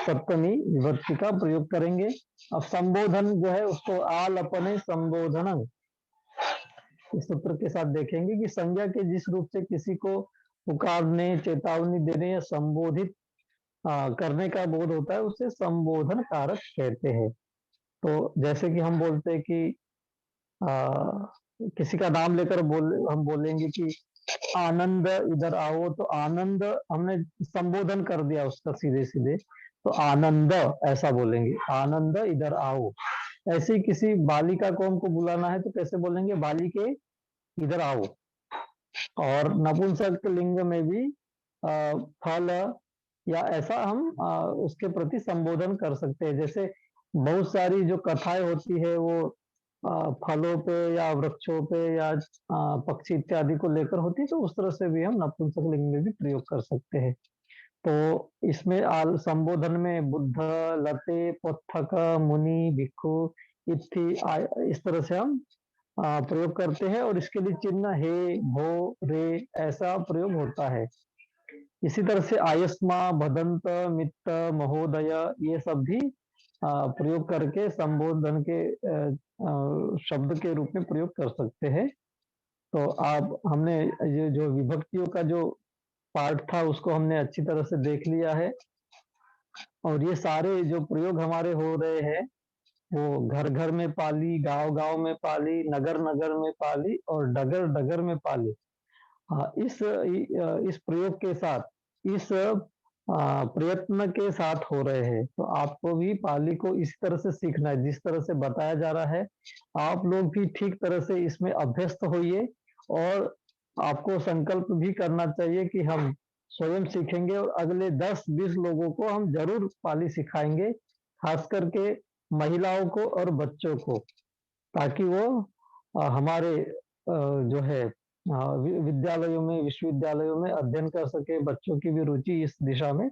सप्तमी विभक्ति का प्रयोग करेंगे। अब संबोधन जो है उसको आलपने संबोधन, इस सूत्र के साथ देखेंगे कि संज्ञा के जिस रूप से किसी को पुकारने, चेतावनी देने या संबोधित करने का बोध होता है उसे संबोधन कारक कहते हैं। तो जैसे कि हम बोलते हैं कि आ, किसी का नाम लेकर हम बोलेंगे कि आनंद इधर आओ, तो आनंद हमने संबोधन कर दिया उसका सीधे सीधे, तो आनंद ऐसा बोलेंगे, आनंद इधर आओ। ऐसे ही किसी बालिका को हमको बुलाना है तो कैसे बोलेंगे? बालिके इधर आओ। और नपुंसक लिंग में भी फल या ऐसा हम उसके प्रति संबोधन कर सकते हैं। जैसे बहुत सारी जो कथाएं होती है वो फलों पे या वृक्षों पे या पक्षी इत्यादि को लेकर होती है, तो उस तरह से भी हम नपुंसक लिंग में भी प्रयोग कर सकते हैं। तो इसमें संबोधन में बुद्ध, लते, पथक, मुनि, भिक्षु इत्थि इस तरह से हम प्रयोग करते हैं, और इसके लिए चिन्ह हे, भो, रे ऐसा प्रयोग होता है। इसी तरह से आयस्मा, भदंत, मित्त, महोदय ये सब भी प्रयोग करके संबोधन के शब्द के रूप में प्रयोग कर सकते हैं। तो आप हमने ये जो विभक्तियों का जो पार्ट था उसको हमने अच्छी तरह से देख लिया है। और ये सारे जो प्रयोग हमारे हो रहे हैं वो घर घर में पाली, गांव गांव में पाली, नगर नगर में पाली और डगर डगर में पाली। हाँ, इस प्रयोग के साथ, इस प्रयत्न के साथ हो रहे हैं। तो आपको भी पाली को इस तरह से सीखना है जिस तरह से बताया जा रहा है। आप लोग भी ठीक तरह से इसमें अभ्यस्त होइए और आपको संकल्प भी करना चाहिए कि हम स्वयं सीखेंगे और अगले 10-20 लोगों को हम जरूर पाली सिखाएंगे, खास करके महिलाओं को और बच्चों को, ताकि वो हमारे जो है विद्यालयों में, विश्वविद्यालयों में अध्ययन कर सके। बच्चों की भी रुचि इस दिशा में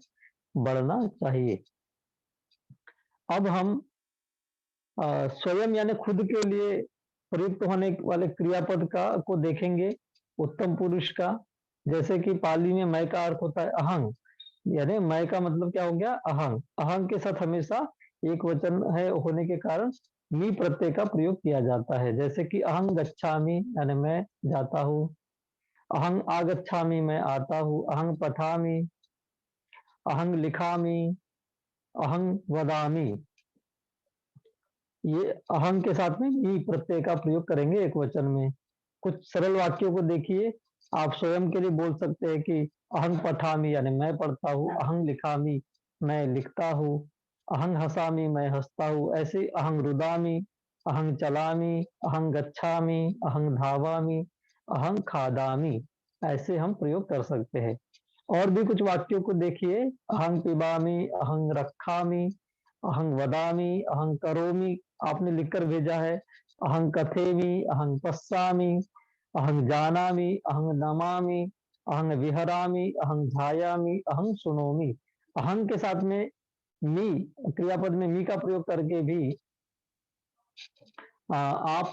बढ़ना चाहिए। अब हम स्वयं यानी खुद के लिए प्रयुक्त होने वाले क्रियापद का को देखेंगे, उत्तम पुरुष का। जैसे कि पाली में मैं का अर्थ होता है अहंग, यानी मैं का मतलब क्या हो गया, अहंग। अहंग के साथ हमेशा एक वचन है होने के कारण मी प्रत्यय का प्रयोग किया जाता है। जैसे कि अहंग गच्छामि यानी मैं जाता हूँ, अहंग आगच्छामि मैं आता हूँ, अहंग पठामि, अहंग लिखामि, अहंग वदामि। ये अहंग के साथ में मी प्रत्यय का प्रयोग करेंगे एक वचन में। कुछ सरल वाक्यों को देखिए, आप स्वयं के लिए बोल सकते हैं कि अहंग पठामि यानी मैं पढ़ता हूँ, अहंग लिखामि मैं लिखता हूँ, अहंग हसामि मैं हंसता हूँ। ऐसे अहंग रुदामि, अहंग चलामि, अहंग गच्छामि, अहंग धावामि, अहंग खादामि, ऐसे हम प्रयोग कर सकते हैं। और भी कुछ वाक्यों को देखिए, अहंग पिबामि, अहंग रखामि, अहंग वदामि, अहंग करोमि, आपने लिखकर भेजा है। अहंग कथेमि, अहंग पश्यामि, अहंग जानामि, अहंग नमामि, अहंग विहरामि, अहंग ध्यायामि, अहंग सुनोमि। अहंग के साथ में मी, क्रियापद में मी का प्रयोग करके भी आप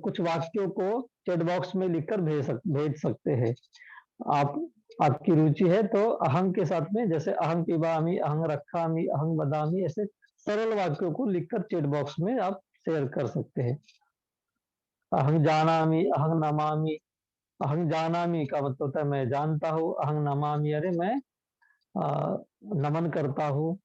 कुछ वाक्यों को चैट बॉक्स में लिखकर भेज सकते हैं। आप आपकी रुचि है तो अहंग के साथ में, जैसे अहंग पिबामी, अहंग रखामी, अहंग बदामी, ऐसे सरल वाक्यों को लिखकर चैट बॉक्स में आप शेयर कर सकते हैं। अहंग जानामी, अहंग नमामि, अहंग जानामी का मतलब होता है मैं जानता हूँ, अहंग नमामि अरे मैं नमन करता हूँ,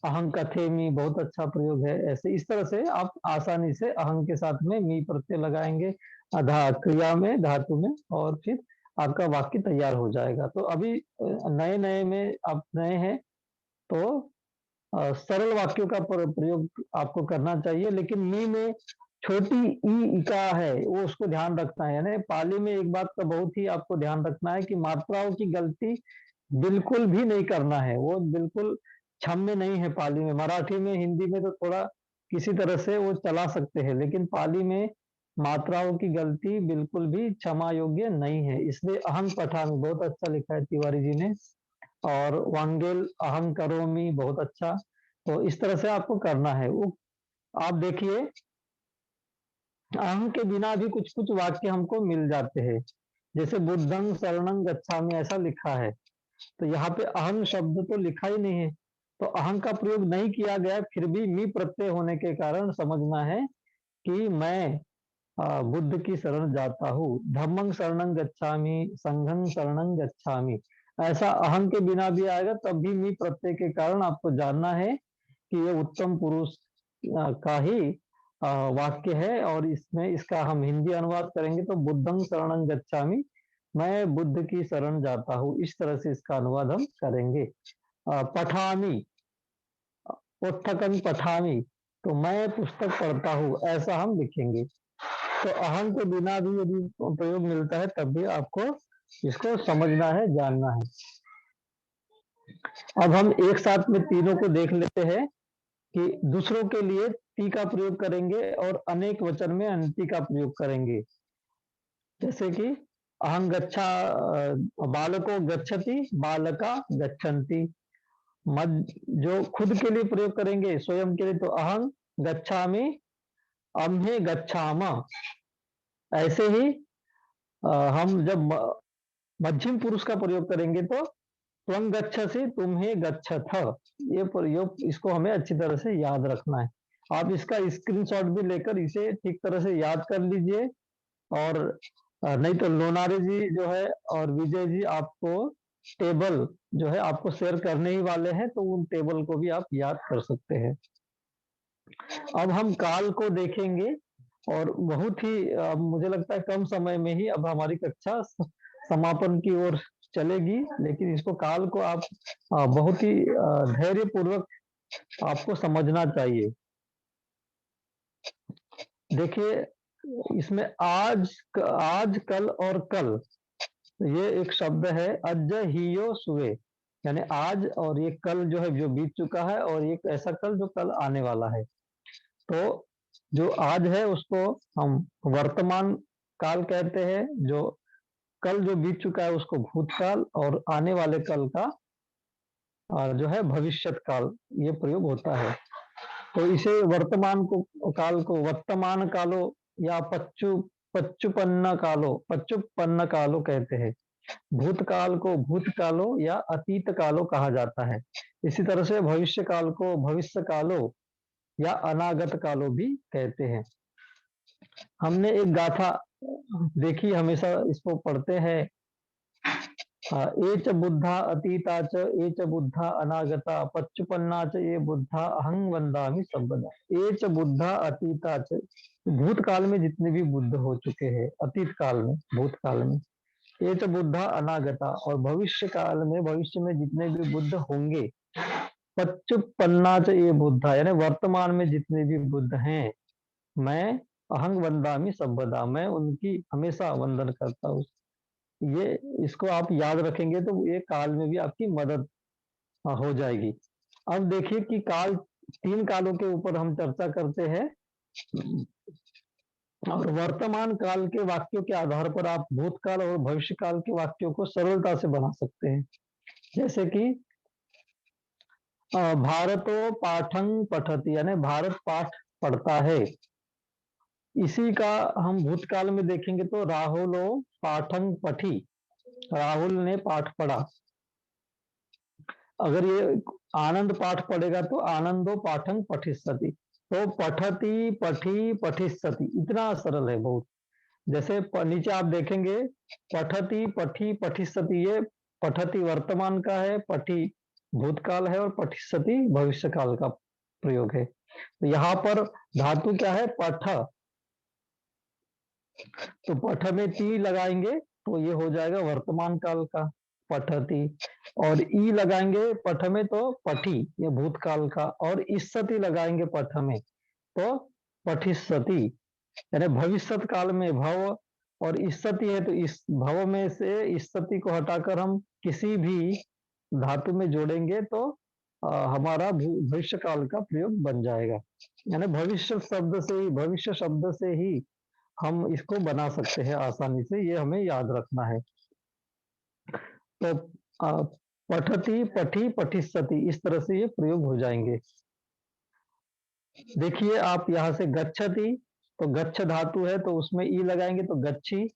अहंग कथेमी बहुत अच्छा प्रयोग है। ऐसे इस तरह से आप आसानी से अहंग के साथ में मी प्रत्यय लगाएंगे क्रिया में, धातु में, और फिर आपका वाक्य तैयार हो जाएगा। तो अभी नए नए में आप नए हैं तो सरल वाक्यों का प्रयोग आपको करना चाहिए। लेकिन मी में छोटी ई का है वो उसको ध्यान रखना है। यानी पाली में एक बात का बहुत ही आपको ध्यान रखना है कि मात्राओं की गलती बिल्कुल भी नहीं करना है, वो बिल्कुल क्षम्य नहीं है पाली में। मराठी में, हिंदी में तो थोड़ा किसी तरह से वो चला सकते हैं, लेकिन पाली में मात्राओं की गलती बिल्कुल भी क्षमा योग्य नहीं है। इसलिए अहम पठामी बहुत अच्छा लिखा है तिवारी जी ने, और वांगेल अहम करोमी बहुत अच्छा। तो इस तरह से आपको करना है। वो आप देखिए, अहम के बिना भी कुछ कुछ वाक्य हमको मिल जाते हैं। जैसे बुद्धं शरणं गच्छामि ऐसा लिखा है, तो यहाँ पे अहम शब्द तो लिखा ही नहीं है, तो अहम का प्रयोग नहीं किया गया, फिर भी मी प्रत्यय होने के कारण समझना है कि मैं बुद्ध की शरण जाता हूँ। धम्मं शरणं गच्छामि, संघं शरणं गच्छामि, ऐसा अहम के बिना भी आएगा, तब भी मी प्रत्यय के कारण आपको जानना है कि ये उत्तम पुरुष का ही वाक्य है। और इसमें इसका हम हिंदी अनुवाद करेंगे तो बुद्धं शरणं गच्छामि, मैं बुद्ध की शरण जाता हूँ, इस तरह से इसका अनुवाद हम करेंगे। पठामी, पुस्तकं पठामी, तो मैं पुस्तक पढ़ता हूँ, ऐसा हम लिखेंगे। तो अहम के बिना भी यदि प्रयोग मिलता है तब भी आपको इसको समझना है, जानना है। अब हम एक साथ में तीनों को देख लेते हैं कि दूसरों के लिए ती का प्रयोग करेंगे और अनेक वचन में अनति का प्रयोग करेंगे। जैसे कि अहं गच्छा, बालको गच्छति, बालका गच्छन्ति। मद जो खुद के लिए प्रयोग करेंगे, स्वयं के लिए, तो अहं गच्छामि, अम्हे गच्छाम। ऐसे ही हम जब मध्यम पुरुष का प्रयोग करेंगे तो त्वं गच्छसि, तुम्हें गच्छथ। ये प्रयोग, इसको हमें अच्छी तरह से याद रखना है। आप इसका स्क्रीनशॉट भी लेकर इसे ठीक तरह से याद कर लीजिए। और नहीं तो लोनारे जी जो है और विजय जी आपको टेबल जो है आपको शेयर करने ही वाले हैं, तो उन टेबल को भी आप याद कर सकते हैं। अब हम काल को देखेंगे, और बहुत ही मुझे लगता है कम समय में ही अब हमारी कक्षा समापन की ओर चलेगी, लेकिन इसको काल को आप बहुत ही धैर्य पूर्वक आपको समझना चाहिए। देखिए, इसमें आज, कल और कल, ये एक शब्द है, अज हियो सुवे, यानी आज और ये कल जो है, जो बीत चुका है, और एक ऐसा कल जो कल आने वाला है। तो जो आज है उसको हम वर्तमान काल कहते हैं, जो कल जो बीत चुका है उसको भूतकाल, और आने वाले कल का जो है भविष्यत काल, ये प्रयोग होता है। तो इसे वर्तमान को काल को वर्तमान कालो या पच्चुपन्न कालो कहते हैं। भूतकाल को भूतकालो या अतीत कालो कहा जाता है। इसी तरह से भविष्य काल को भविष्य कालो या अनागत कालो भी कहते हैं। हमने एक गाथा देखी, हमेशा इसको पढ़ते हैं, एच बुद्धा अतीता च एच बुद्धा अनागता पच्चुपन्ना च ये बुद्धा अहं वंदामि सर्वदा। एच बुद्धा अतीता च, भूतकाल में जितने भी बुद्ध हो चुके हैं, अतीत काल में, भूतकाल में, एच बुद्धा अनागता, और भविष्य काल में, भविष्य में जितने भी बुद्ध होंगे, पच्चुपन्ना च ये बुद्धा, यानी वर्तमान में जितने भी बुद्ध हैं, मैं अहं वंदामि सर्वदा, मैं उनकी हमेशा वंदन करता हूँ। ये, इसको आप याद रखेंगे तो ये काल में भी आपकी मदद हो जाएगी। अब देखिए कि काल, तीन कालों के ऊपर हम चर्चा करते हैं, और वर्तमान काल के वाक्यों के आधार पर आप भूतकाल और भविष्य काल के वाक्यों को सरलता से बना सकते हैं। जैसे कि भारतो पाठं पठति, यानी भारत पाठ पढ़ता है। इसी का हम भूतकाल में देखेंगे तो राहुलो पाठं पठी, राहुल ने पाठ पढ़ा। अगर ये आनंद पाठ पढ़ेगा तो आनंदो पाठं पठिष्यति, तो पठति पठी पठिष्यति, इतना सरल है बहुत। जैसे नीचे आप देखेंगे, पठति पठी पठिष्यति, ये पठति वर्तमान का है, पठी भूतकाल है, और पठिष्यति भविष्य काल का प्रयोग है। तो यहाँ पर धातु क्या है, पठ, तो पठ में ती लगाएंगे तो ये हो जाएगा वर्तमान काल का पठती, और ई लगाएंगे पठ में तो पठी, ये भूतकाल का, और इस्सति लगाएंगे पठ में तो पठिष्यति, यानी भविष्यत काल में भव, और इस्सति है तो इस भव में से इस्सति को हटाकर हम किसी भी धातु में जोड़ेंगे तो हमारा भविष्य काल का प्रयोग बन जाएगा। यानी भविष्य शब्द से ही, भविष्य शब्द से ही हम इसको बना सकते हैं आसानी से, ये हमें याद रखना है। तो पठति पठी पठिष्यति, इस तरह से ये प्रयोग हो जाएंगे। देखिए आप यहाँ से गच्छति, तो गच्छ धातु है तो उसमें ई लगाएंगे तो गच्छी,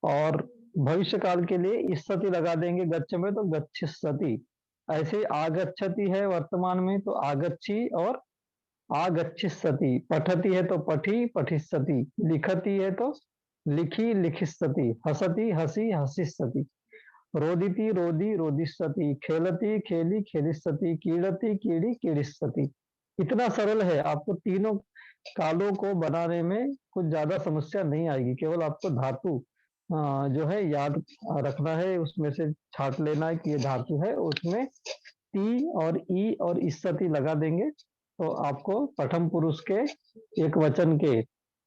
और भविष्य काल के लिए इस्सति लगा देंगे गच्छ में तो गच्छिष्यति। ऐसे आगच्छति है वर्तमान में तो आगच्छी और आगच्छिष्यति, पठति है तो पठी पठिष्यति, लिखति है तो लिखी लिखिष्यति, हसति हसी हसिष्यति, रोदिति रोदी रोदिष्यति, खेलति खेली खेलिष्यति, कीड़ति कीड़ी कीड़िष्यति। इतना सरल है, आपको तीनों कालों को बनाने में कुछ ज्यादा समस्या नहीं आएगी, केवल आपको धातु जो है याद रखना है, उसमें से छाट लेना है कि ये धातु है, उसमें ती और ई और इस्सति लगा देंगे तो आपको प्रथम पुरुष के एक वचन के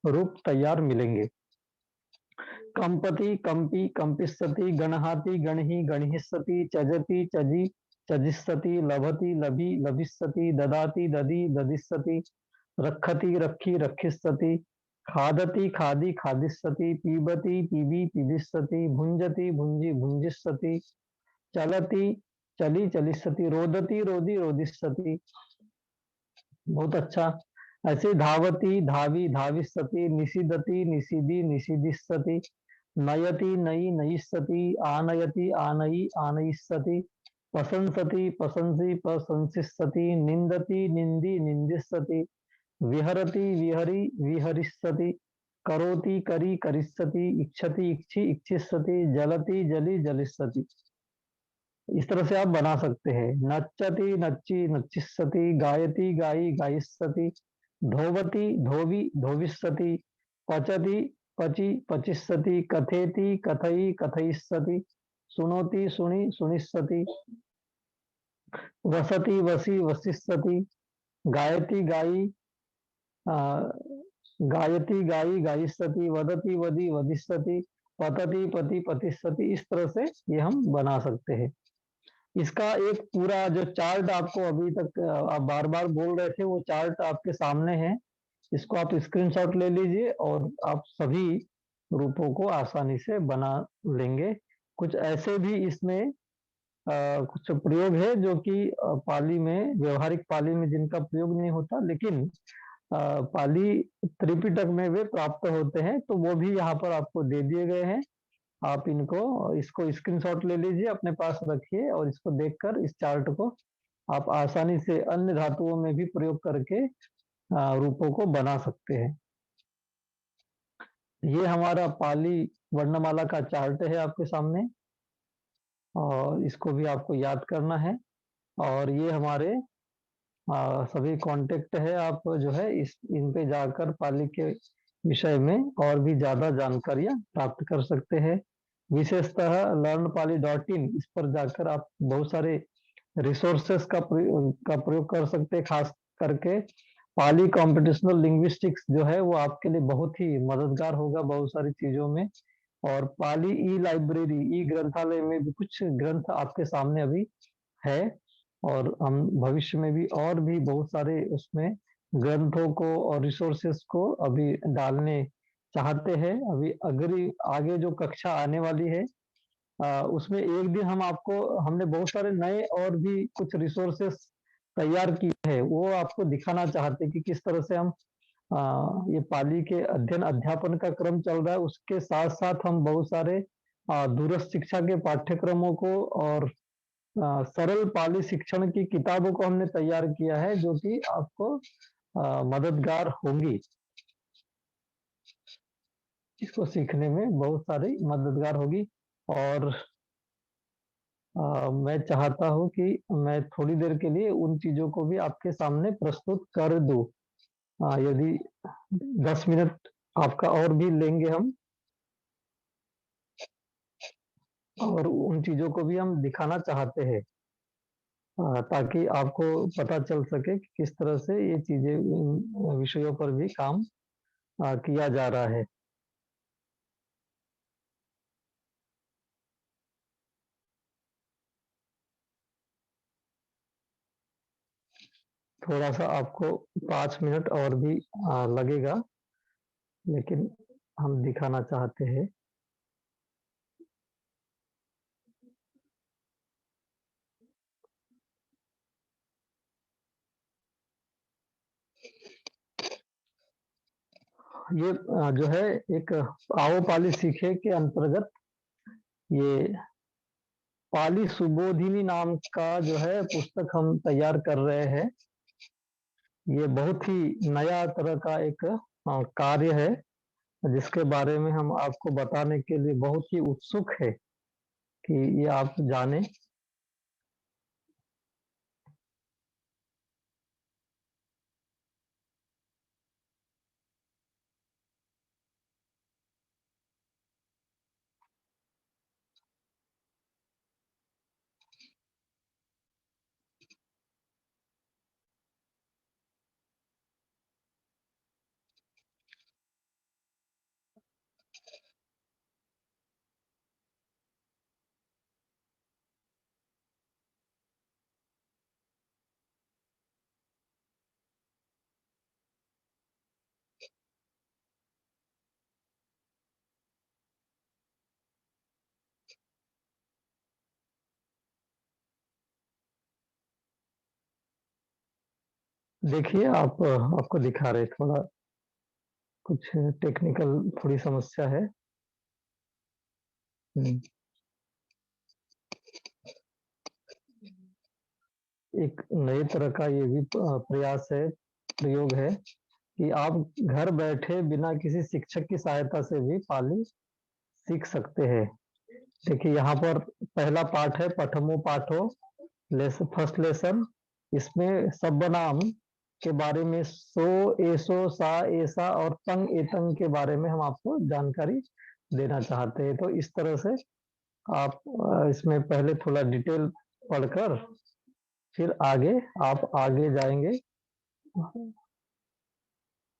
रूप तैयार मिलेंगे। कंपति कंपी कंपिष्यति, गणहाति गणही गणहिष्यति, चजति चजी चजिष्यति, लभति लभी लभिष्यति, ददाति ददी ददिष्यति, रक्षति रक्षी रक्षिष्यति, खादति खादी खादिष्यति, पीबति पीबी पीबिष्यति, भुंजति भुंजी भुंजिष्यति, चलति चली चलिष्यति, रोदति रोदी रोदिष्यति। बहुत अच्छा। ऐसे धावती धावी धाविष्यति, निषिदति निषिदी निषिदिष्यति, नयति नयि नयिष्यति, आनयति आनयि आनयिष्यति, प्रशंसति प्रशंसी प्रशंसिष्यति, निंदति निंदी निंदिष्यति, विहरति विहरि विहरिष्यति, करोति करी करिष्यति, इच्छति इच्छि इच्छिष्यति, जलति जलि जलिष्यति। इस तरह से आप बना सकते हैं। नच्चति नच्ची नच्चिष्यति, गायति गाई गायिष्यति, धोवति धोवी धोविष्यति, पचति पची पचिष्यति, कथेति कथई कथयिष्यति, सुनोति सुनी सुनिष्यति, वसति वसी वसिष्यति, गायति गाई आ, गायति गाई गायिष्यति, वदति वदी वदिष्यति, पतति पति पतिष्यति। इस तरह से ये हम बना सकते हैं। इसका एक पूरा जो चार्ट आपको अभी तक आप बार बार बोल रहे थे, वो चार्ट आपके सामने है। इसको आप स्क्रीनशॉट ले लीजिए और आप सभी रूपों को आसानी से बना लेंगे। कुछ ऐसे भी इसमें कुछ प्रयोग है जो कि पाली में, व्यवहारिक पाली में जिनका प्रयोग नहीं होता, लेकिन पाली त्रिपिटक में वे प्राप्त होते हैं, तो वो भी यहाँ पर आपको दे दिए गए हैं। आप इसको स्क्रीनशॉट ले लीजिए, अपने पास रखिए और इसको देखकर इस चार्ट को आप आसानी से अन्य धातुओं में भी प्रयोग करके रूपों को बना सकते हैं। ये हमारा पाली वर्णमाला का चार्ट है आपके सामने, और इसको भी आपको याद करना है। और ये हमारे सभी कांटेक्ट है, आप जो है इन पे जाकर पाली के विषय में और भी ज्यादा जानकारियां प्राप्त कर सकते हैं। विशेषतः learnpali.in, इस पर जाकर आप बहुत सारे रिसोर्सेस का प्रयोग कर सकते हैं। खास करके पाली कॉम्पिटिशनल लिंग्विस्टिक्स जो है वो आपके लिए बहुत ही मददगार होगा बहुत सारी चीजों में। और पाली ई लाइब्रेरी, ई ग्रंथालय में भी कुछ ग्रंथ आपके सामने अभी है, और हम भविष्य में भी और भी बहुत सारे उसमें ग्रंथों को और रिसोर्सेस को अभी डालने चाहते हैं। अभी अगली आगे जो कक्षा आने वाली है, उसमें एक दिन हमने बहुत सारे नए और भी कुछ रिसोर्सेस तैयार किए हैं, वो आपको दिखाना चाहते हैं कि किस तरह से हम ये पाली के अध्ययन अध्यापन का क्रम चल रहा है, उसके साथ साथ हम बहुत सारे दूरस्थ शिक्षा के पाठ्यक्रमों को और सरल पाली शिक्षण की किताबों को हमने तैयार किया है, जो कि आपको मददगार होंगी। इसको सीखने में बहुत सारी मददगार होगी। और मैं चाहता हूँ कि मैं थोड़ी देर के लिए उन चीजों को भी आपके सामने प्रस्तुत कर दूं। यदि 10 मिनट आपका और भी लेंगे हम, और उन चीजों को भी हम दिखाना चाहते हैं, ताकि आपको पता चल सके कि किस तरह से ये चीजें, इन विषयों पर भी काम किया जा रहा है। थोड़ा सा आपको 5 मिनट और भी लगेगा, लेकिन हम दिखाना चाहते हैं। ये जो है एक आओ पाली सीखे के अंतर्गत ये पाली सुबोधिनी नाम का जो है पुस्तक हम तैयार कर रहे हैं। ये बहुत ही नया तरह का एक कार्य है, जिसके बारे में हम आपको बताने के लिए बहुत ही उत्सुक है कि ये आप जाने। देखिए, आपको दिखा रहे, थोड़ा कुछ टेक्निकल थोड़ी समस्या है। हम्म, एक नए तरह का ये भी प्रयास है, प्रयोग है कि आप घर बैठे बिना किसी शिक्षक की सहायता से भी पाली सीख सकते हैं। देखिए यहाँ पर पहला पाठ है पठमो पाठो, फर्स्ट लेसन। इसमें सर्वनाम के बारे में सो, एसो, सा, ऐसा और तंग एतंग के बारे में हम आपको जानकारी देना चाहते हैं। तो इस तरह से आप इसमें पहले थोड़ा डिटेल पढ़कर फिर आगे आप आगे जाएंगे।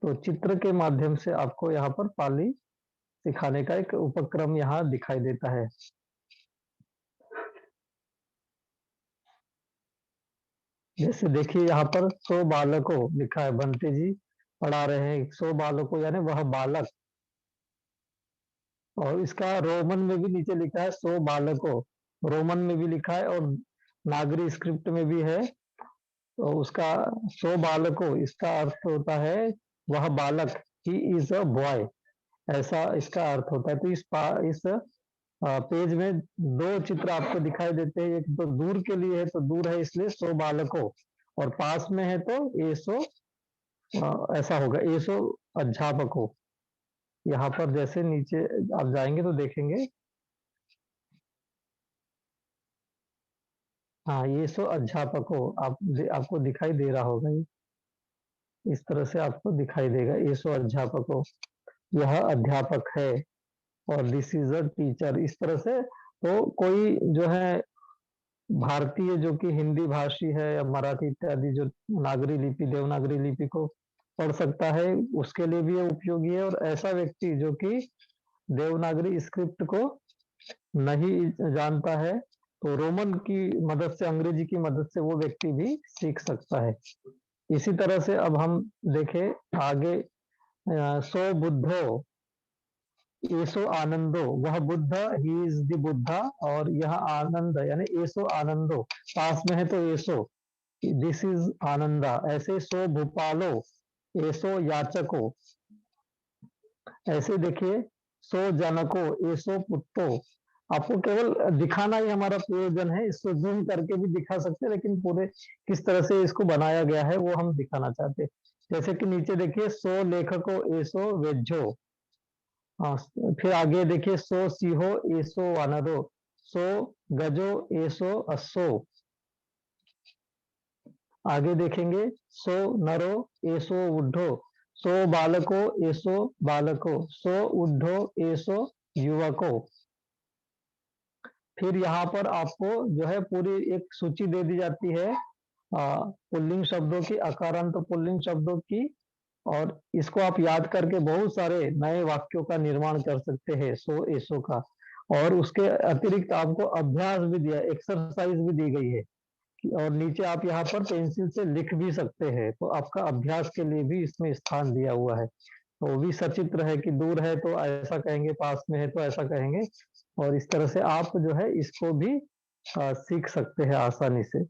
तो चित्र के माध्यम से आपको यहाँ पर पाली सिखाने का एक उपक्रम यहाँ दिखाई देता है। जैसे देखिए यहाँ पर 100 बालकों लिखा है, बंटी जी पढ़ा रहे हैं 100 बालकों यानी वह बालक। और इसका रोमन में भी नीचे लिखा है 100 बालकों, रोमन में भी लिखा है और नागरी स्क्रिप्ट में भी है। तो उसका 100 बालकों इसका अर्थ होता है वह बालक, ही इज अ बॉय, ऐसा इसका अर्थ होता है। तो इस पेज में दो चित्र आपको दिखाई देते हैं। एक तो दूर के लिए है, तो दूर है इसलिए 100 बालकों, और पास में है तो 100 ऐसा होगा 100 अध्यापकों। यहाँ पर जैसे नीचे आप जाएंगे तो देखेंगे, हाँ 100 अध्यापकों आपको दिखाई दे रहा होगा। ये इस तरह से आपको दिखाई देगा 100 अध्यापकों, यह अध्यापक है और दिस इज अ टीचर। इस तरह से तो कोई जो है भारतीय जो कि हिंदी भाषी है या मराठी इत्यादि जो नागरी लिपि देवनागरी लिपि को पढ़ सकता है उसके लिए भी ये उपयोगी है। और ऐसा व्यक्ति जो कि देवनागरी स्क्रिप्ट को नहीं जानता है तो रोमन की मदद से, अंग्रेजी की मदद से वो व्यक्ति भी सीख सकता है। इसी तरह से अब हम देखें आगे, सो बुद्धो एसो आनंदो, वह Buddha, he is the Buddha, और यह आनंद यानी एसो आनंदो, पास में है तो एसो, दिस इज आनंदा। ऐसे सो भूपालो, एसो याचको, ऐसे देखिए सो जनको, एसो पुत्तो। आपको केवल दिखाना ही हमारा प्रयोजन है, इसको जूम करके भी दिखा सकते हैं लेकिन पूरे किस तरह से इसको बनाया गया है वो हम दिखाना चाहते हैं। जैसे कि नीचे देखिए सो लेखको, एसो वेज्जो। हाँ, फिर आगे देखिए सो सिंहो, एसो वानरो, सो गजो, एसो अश्वो। आगे देखेंगे सो नरो, एसो उड्ढो, सो बालको, एसो बालको, सो उड्ढो, एसो युवको। फिर यहाँ पर आपको जो है पूरी एक सूची दे दी जाती है पुल्लिंग शब्दों की, अकारांत पुल्लिंग शब्दों की, और इसको आप याद करके बहुत सारे नए वाक्यों का निर्माण कर सकते हैं सो एसो का। और उसके अतिरिक्त आपको अभ्यास भी दिया, एक्सरसाइज भी दी गई है और नीचे आप यहाँ पर पेंसिल से लिख भी सकते हैं। तो आपका अभ्यास के लिए भी इसमें स्थान दिया हुआ है। तो वो भी सचित्र है कि दूर है तो ऐसा कहेंगे, पास में है तो ऐसा कहेंगे, और इस तरह से आप जो है इसको भी सीख सकते हैं आसानी से।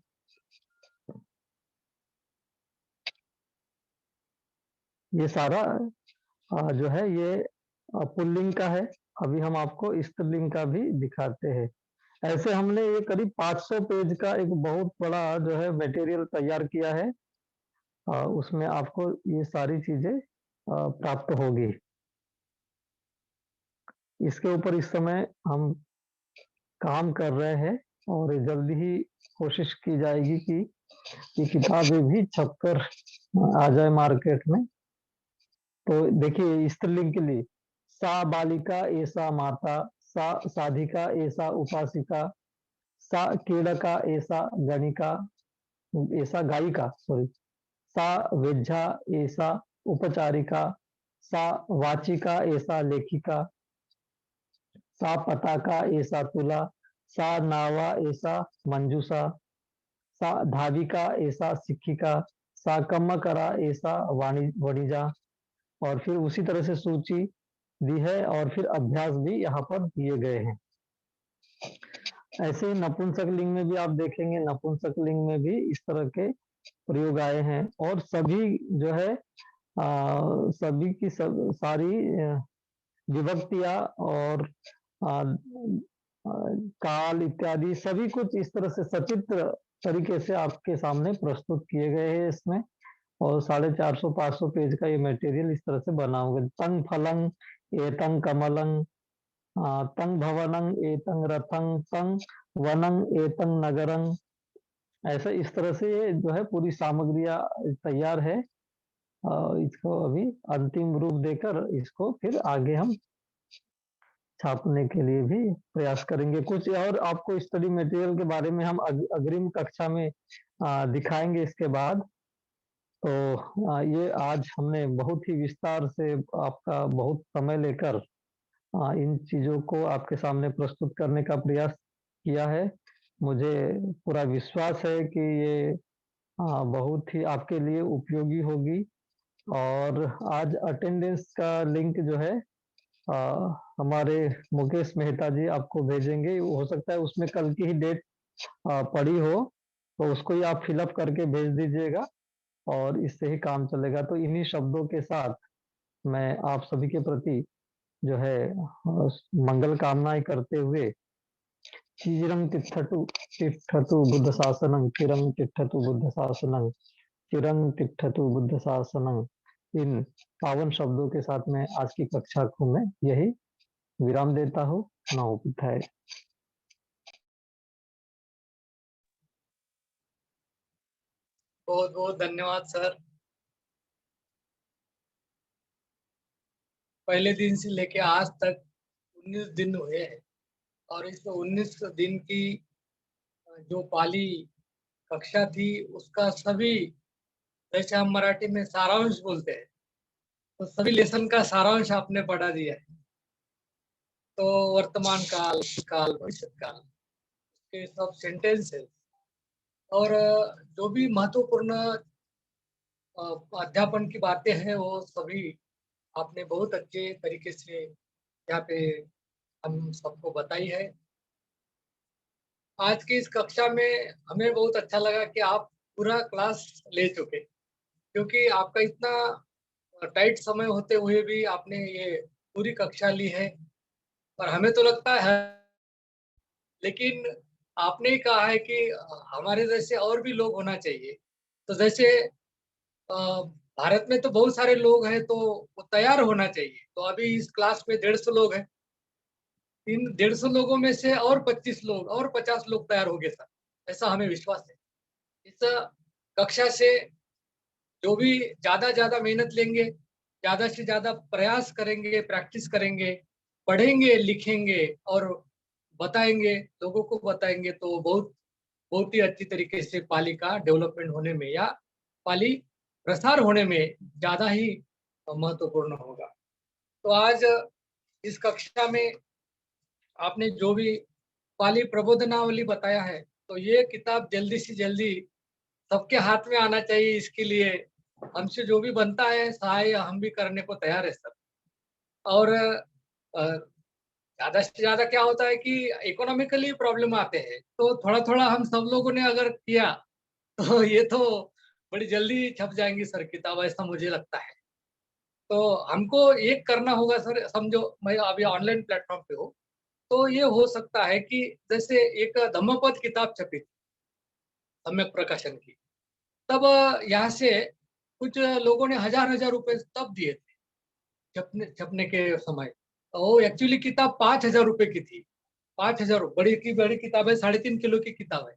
ये सारा जो है ये पुल्लिंग का है। अभी हम आपको स्त्रीलिंग का भी दिखाते हैं। ऐसे हमने ये करीब 500 पेज का एक बहुत बड़ा जो है मटेरियल तैयार किया है। उसमें आपको ये सारी चीजें प्राप्त होगी। इसके ऊपर इस समय हम काम कर रहे हैं और जल्दी ही कोशिश की जाएगी कि ये किताबें भी छपकर आ जाए मार्केट में। तो देखिए स्त्रीलिंग के लिए सा बालिका, ऐसा माता, सा साधिका, ऐसा उपासिका, सा क्रीडका, ऐसा गणिका, ऐसा गायिका, सॉरी, सा वेज्झा, ऐसा उपचारिका, सा वाचिका, ऐसा लेखिका, सा पताका, ऐसा तुला, सा नावा, ऐसा मंजूषा, सा धाविका, ऐसा शिक्षिका, सा कम्मकरा, ऐसा वणिजा। और फिर उसी तरह से सूची दी है और फिर अभ्यास भी यहाँ पर दिए गए हैं। ऐसे ही नपुंसक लिंग में भी आप देखेंगे, नपुंसक लिंग में भी इस तरह के प्रयोग आए हैं। और सभी जो है सभी की सारी विभक्तियां और आ, काल इत्यादि सभी कुछ इस तरह से सचित्र तरीके से आपके सामने प्रस्तुत किए गए हैं इसमें। और 450-500 पेज का ये मटेरियल इस तरह से बना होगा। तंग फलंग, एतंग कमलंग, तं भवनं एतं रथं तं वनं एतं नगरं, ऐसा इस तरह से ये जो है पूरी सामग्रियां तैयार है। इसको अभी अंतिम रूप देकर इसको फिर आगे हम छापने के लिए भी प्रयास करेंगे। कुछ और आपको स्टडी मटेरियल के बारे में हम अग्रिम कक्षा में दिखाएंगे इसके बाद। तो ये आज हमने बहुत ही विस्तार से आपका बहुत समय लेकर इन चीज़ों को आपके सामने प्रस्तुत करने का प्रयास किया है। मुझे पूरा विश्वास है कि ये बहुत ही आपके लिए उपयोगी होगी। और आज अटेंडेंस का लिंक जो है अ, हमारे मुकेश मेहता जी आपको भेजेंगे। हो सकता है उसमें कल की ही डेट पड़ी हो, तो उसको ही आप फिलअप करके भेज दीजिएगा और इससे ही काम चलेगा। तो इन्हीं शब्दों के साथ मैं आप सभी के प्रति जो है मंगल कामनाएं करते हुए चिरं तिष्ठतु तिष्ठतु बुद्ध शासनं, चिरं तिष्ठतु बुद्ध शासनं, चिरं तिष्ठतु बुद्ध शासनं, इन पावन शब्दों के साथ मैं आज की कक्षा को मैं यही विराम देता हूँ। नमो बुद्धाय। बहुत बहुत धन्यवाद सर। पहले दिन से लेके आज तक 19 दिन हुए हैं और इस 19 दिन की जो पाली कक्षा थी उसका सभी, जैसे हम मराठी में सारांश बोलते हैं, तो सभी लेसन का सारांश आपने पढ़ा दिया है। तो वर्तमान काल, काल, भविष्य काल के सब सेंटेंसेस और जो भी महत्वपूर्ण अध्यापन की बातें हैं वो सभी आपने बहुत अच्छे तरीके से यहाँ पे हम सबको बताई है। आज की इस कक्षा में हमें बहुत अच्छा लगा कि आप पूरा क्लास ले चुके, क्योंकि आपका इतना टाइट समय होते हुए भी आपने ये पूरी कक्षा ली है। और हमें तो लगता है, लेकिन आपने ही कहा है कि हमारे जैसे और भी लोग होना चाहिए। तो जैसे अ, भारत में तो बहुत सारे लोग हैं तो वो तैयार होना चाहिए। तो अभी इस क्लास में 150 लोग हैं। इन 150 लोगों में से और 25 लोग और 50 लोग तैयार होंगे सर, ऐसा हमें विश्वास है। इस कक्षा से जो भी ज्यादा मेहनत लेंगे, ज्यादा से ज्यादा प्रयास करेंगे, प्रैक्टिस करेंगे, पढ़ेंगे, लिखेंगे और बताएंगे, लोगों को बताएंगे, तो बहुत बहुत ही अच्छी तरीके से पाली का डेवलपमेंट होने में या पाली प्रसार होने में ज्यादा ही महत्वपूर्ण होगा। तो आज इस कक्षा में आपने जो भी पाली प्रबोधनावली बताया है, तो ये किताब जल्दी से जल्दी सबके हाथ में आना चाहिए। इसके लिए हमसे जो भी बनता है सहाय हम भी करने को तैयार है सर। और ज्यादा से ज्यादा क्या होता है कि इकोनॉमिकली प्रॉब्लम आते हैं, तो थोड़ा थोड़ा हम सब लोगों ने अगर किया तो ये तो बड़ी जल्दी छप जाएंगी सर किताब, ऐसा मुझे लगता है। तो हमको एक करना होगा सर, समझो मैं अभी ऑनलाइन प्लेटफॉर्म पे हूँ, तो ये हो सकता है कि जैसे एक धम्मपद किताब छपी थी सम्यक प्रकाशन की, तब यहाँ से कुछ लोगों ने हजार हजार रुपए तब दिए थे छपने छपने के समय। तो वो एक्चुअली किताब 5,000 रुपए की थी। 5,000 बड़ी की बड़ी किताब है, 3.5 किलो की किताब है।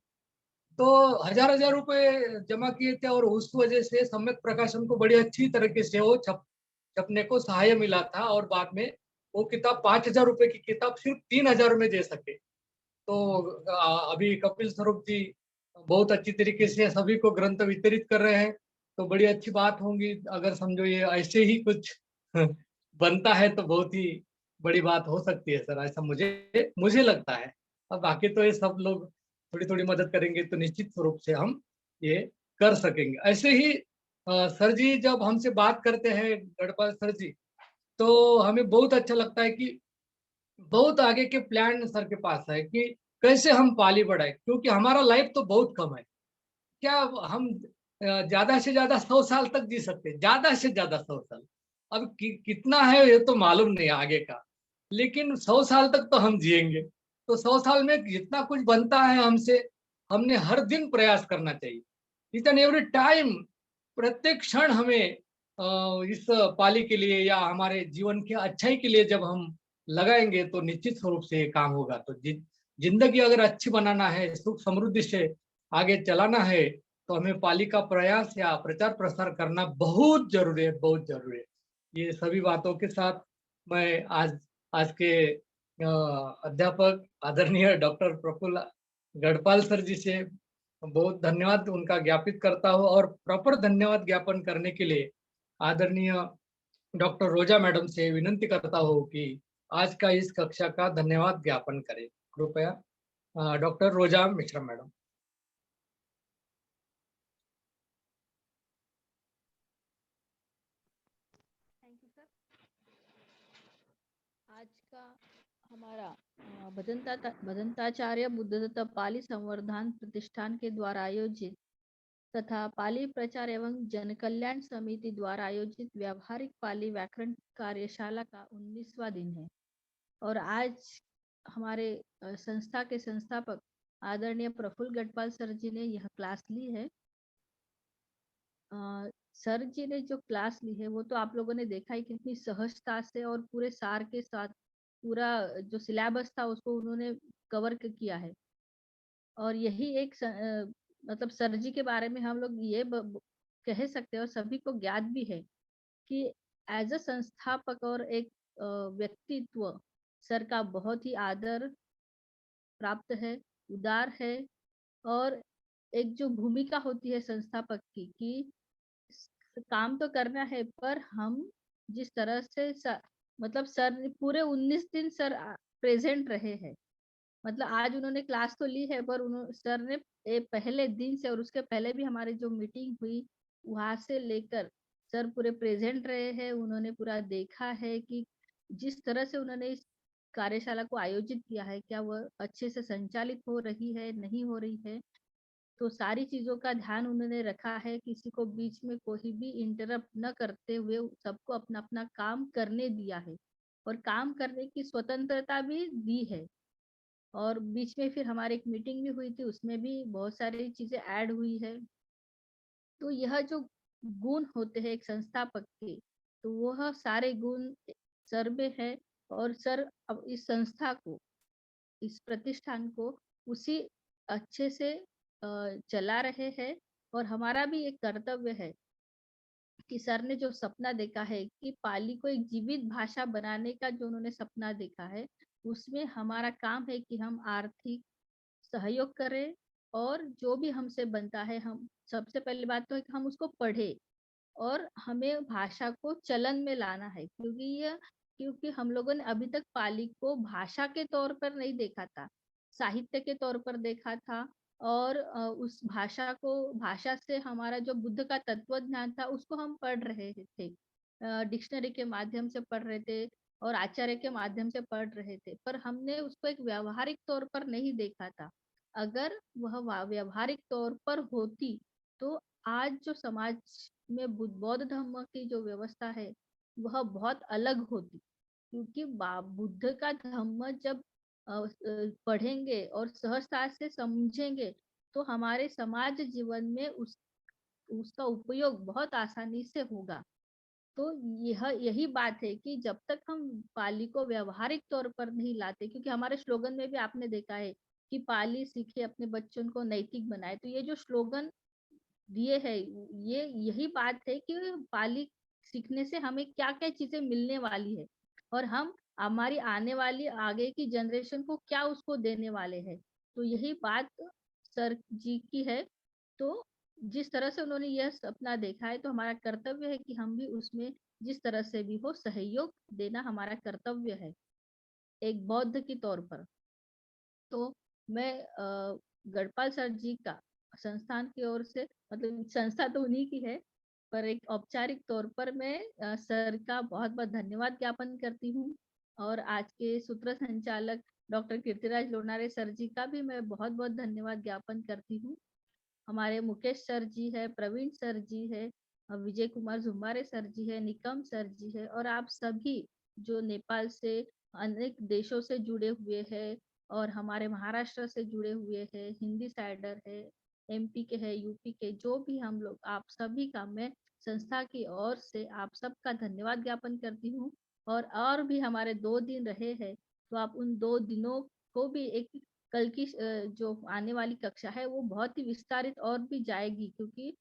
तो हजार हजार रुपए जमा किए थे और उस वजह से सम्यक प्रकाशन को बड़ी अच्छी तरीके से वो छपने को सहाय मिला था। और बाद में वो किताब 5,000 रुपए की किताब सिर्फ 3,000 में दे सके। तो अभी कपिल स्वरूप जी बहुत अच्छी तरीके से सभी को ग्रंथ वितरित कर रहे हैं। तो बड़ी अच्छी बात होगी अगर समझो ये ऐसे ही कुछ बनता है तो बहुत ही बड़ी बात हो सकती है सर, ऐसा मुझे मुझे लगता है। अब बाकी तो ये सब लोग थोड़ी थोड़ी मदद करेंगे तो निश्चित स्वरूप से हम ये कर सकेंगे। ऐसे ही सर जी जब हमसे बात करते हैं, गढ़पाल सर जी, तो हमें बहुत अच्छा लगता है कि बहुत आगे के प्लान सर के पास है कि कैसे हम पाली बढ़ाए, क्योंकि हमारा लाइफ तो बहुत कम है। क्या हम ज्यादा से ज्यादा 100 साल तक जी सकते हैं, ज्यादा से ज्यादा 100 साल। अब कितना है ये तो मालूम नहीं आगे का, लेकिन 100 साल तक तो हम जिएंगे। तो 100 साल में जितना कुछ बनता है हमसे, हमने हर दिन प्रयास करना चाहिए। ईच एंड एवरी टाइम, प्रत्येक क्षण हमें इस पाली के लिए या हमारे जीवन की अच्छाई के लिए जब हम लगाएंगे तो निश्चित स्वरूप से ये काम होगा। तो जिंदगी अगर अच्छी बनाना है, सुख समृद्धि से आगे चलाना है, तो हमें पाली का प्रयास या प्रचार प्रसार करना बहुत जरूरी है, बहुत जरूरी है। ये सभी बातों के साथ मैं आज के अध्यापक आदरणीय डॉक्टर प्रफुल्ल गढ़पाल सर जी से बहुत धन्यवाद उनका ज्ञापित करता हूँ, और प्रॉपर धन्यवाद ज्ञापन करने के लिए आदरणीय डॉक्टर रोजा मैडम से विनंती करता हूँ कि आज का इस कक्षा का धन्यवाद ज्ञापन करें। कृपया डॉक्टर रोजा Mishra madam. Thank you sir. आज का हमारा भदंताचार्य बुद्धदत्त पाली संवर्धन प्रतिष्ठान के द्वारा आयोजित तथा पाली प्रचार एवं जन कल्याण समिति द्वारा आयोजित व्यावहारिक पाली व्याकरण कार्यशाला का 19वां दिन है। और आज हमारे संस्था के संस्थापक आदरणीय प्रफुल्ल गढ़पाल सर जी ने यह क्लास ली है। सर जी ने जो क्लास ली है वो तो आप लोगों ने देखा ही, कितनी सहजता से और पूरे सार के साथ पूरा जो सिलेबस था उसको उन्होंने कवर किया है। और यही एक मतलब सर जी के बारे में हम लोग ये कह सकते हैं और सभी को ज्ञात भी है कि एज अ संस्थापक और एक व्यक्तित्व सर का बहुत ही आदर प्राप्त है, उदार है। और एक जो भूमिका होती है संस्थापक की कि काम तो करना है, पर हम जिस तरह से मतलब सर ने पूरे 19 दिन सर प्रेजेंट रहे हैं। मतलब आज उन्होंने क्लास तो ली है, पर उन्होंने सर ने पहले दिन से और उसके पहले भी हमारी जो मीटिंग हुई वहां से लेकर सर पूरे प्रेजेंट रहे हैं। उन्होंने पूरा देखा है कि जिस तरह से उन्होंने इस कार्यशाला को आयोजित किया है, क्या वह अच्छे से संचालित हो रही है, नहीं हो रही है। तो सारी चीजों का ध्यान उन्होंने रखा है, किसी को बीच में कोई भी इंटरप्ट न करते हुए सबको अपना अपना काम करने दिया है और काम करने की स्वतंत्रता भी दी है। और बीच में फिर हमारी एक मीटिंग भी हुई थी, उसमें भी बहुत सारी चीजें ऐड हुई है। तो यह जो गुण होते हैं एक संस्थापक के, तो वह सारे गुण सर में है। और सर अब इस संस्था को, इस प्रतिष्ठान को उसी अच्छे से चला रहे हैं। और हमारा भी एक कर्तव्य है कि सर ने जो सपना देखा है कि पाली को एक जीवित भाषा बनाने का जो उन्होंने सपना देखा है, उसमें हमारा काम है कि हम आर्थिक सहयोग करें और जो भी हमसे बनता है, हम सबसे पहली बात तो है कि हम उसको पढ़े और हमें भाषा को चलन में लाना है। क्योंकि हम लोगों ने अभी तक पाली को भाषा के तौर पर नहीं देखा था, साहित्य के तौर पर देखा था। और उस भाषा से हमारा जो बुद्ध का तत्व ज्ञान था उसको हम पढ़ रहे थे, डिक्शनरी के माध्यम से पढ़ रहे थे और आचार्य के माध्यम से पढ़ रहे थे, पर हमने उसको एक व्यावहारिक तौर पर नहीं देखा था। अगर वह व्यावहारिक तौर पर होती तो आज जो समाज में बौद्ध धर्म की जो व्यवस्था है वह बहुत अलग होती। क्योंकि बुद्ध का धर्म जब पढ़ेंगे और सहजता से समझेंगे तो हमारे समाज जीवन में उसका उपयोग बहुत आसानी से होगा। तो यही बात है कि जब तक हम पाली को व्यवहारिक तौर पर नहीं लाते, क्योंकि हमारे स्लोगन में भी आपने देखा है कि पाली सीखे अपने बच्चों को नैतिक बनाए, तो ये जो स्लोगन दिए है, ये यही बात है कि पाली सीखने से हमें क्या क्या चीजें मिलने वाली है और हम हमारी आने वाली आगे की जनरेशन को क्या उसको देने वाले हैं। तो यही बात सर जी की है। तो जिस तरह से उन्होंने यह सपना देखा है, तो हमारा कर्तव्य है कि हम भी उसमें जिस तरह से भी हो सहयोग देना हमारा कर्तव्य है एक बौद्ध की तौर पर। तो मैं गढ़पाल सर जी का संस्थान की ओर से, मतलब संस्था तो उन्हीं की है, पर एक औपचारिक तौर पर मैं सर का बहुत बहुत धन्यवाद ज्ञापन करती हूँ। और आज के सूत्र संचालक डॉक्टर कीर्तिराज लोनारे सर जी का भी मैं बहुत बहुत धन्यवाद ज्ञापन करती हूँ। हमारे मुकेश सर जी है, प्रवीण सर जी है, विजय कुमार झुम्बारे सर जी है, निकम सर जी है, और आप सभी जो नेपाल से अनेक देशों से जुड़े हुए हैं और हमारे महाराष्ट्र से जुड़े हुए हैं, हिंदी साइडर है, एमपी के है, यूपी के, जो भी हम लोग, आप सभी का मैं संस्था की ओर से आप सबका धन्यवाद ज्ञापन करती हूँ। और भी हमारे 2 दिन रहे हैं, तो आप उन 2 दिनों को भी एक कल की जो आने वाली कक्षा है वो बहुत ही विस्तारित और भी जाएगी, क्योंकि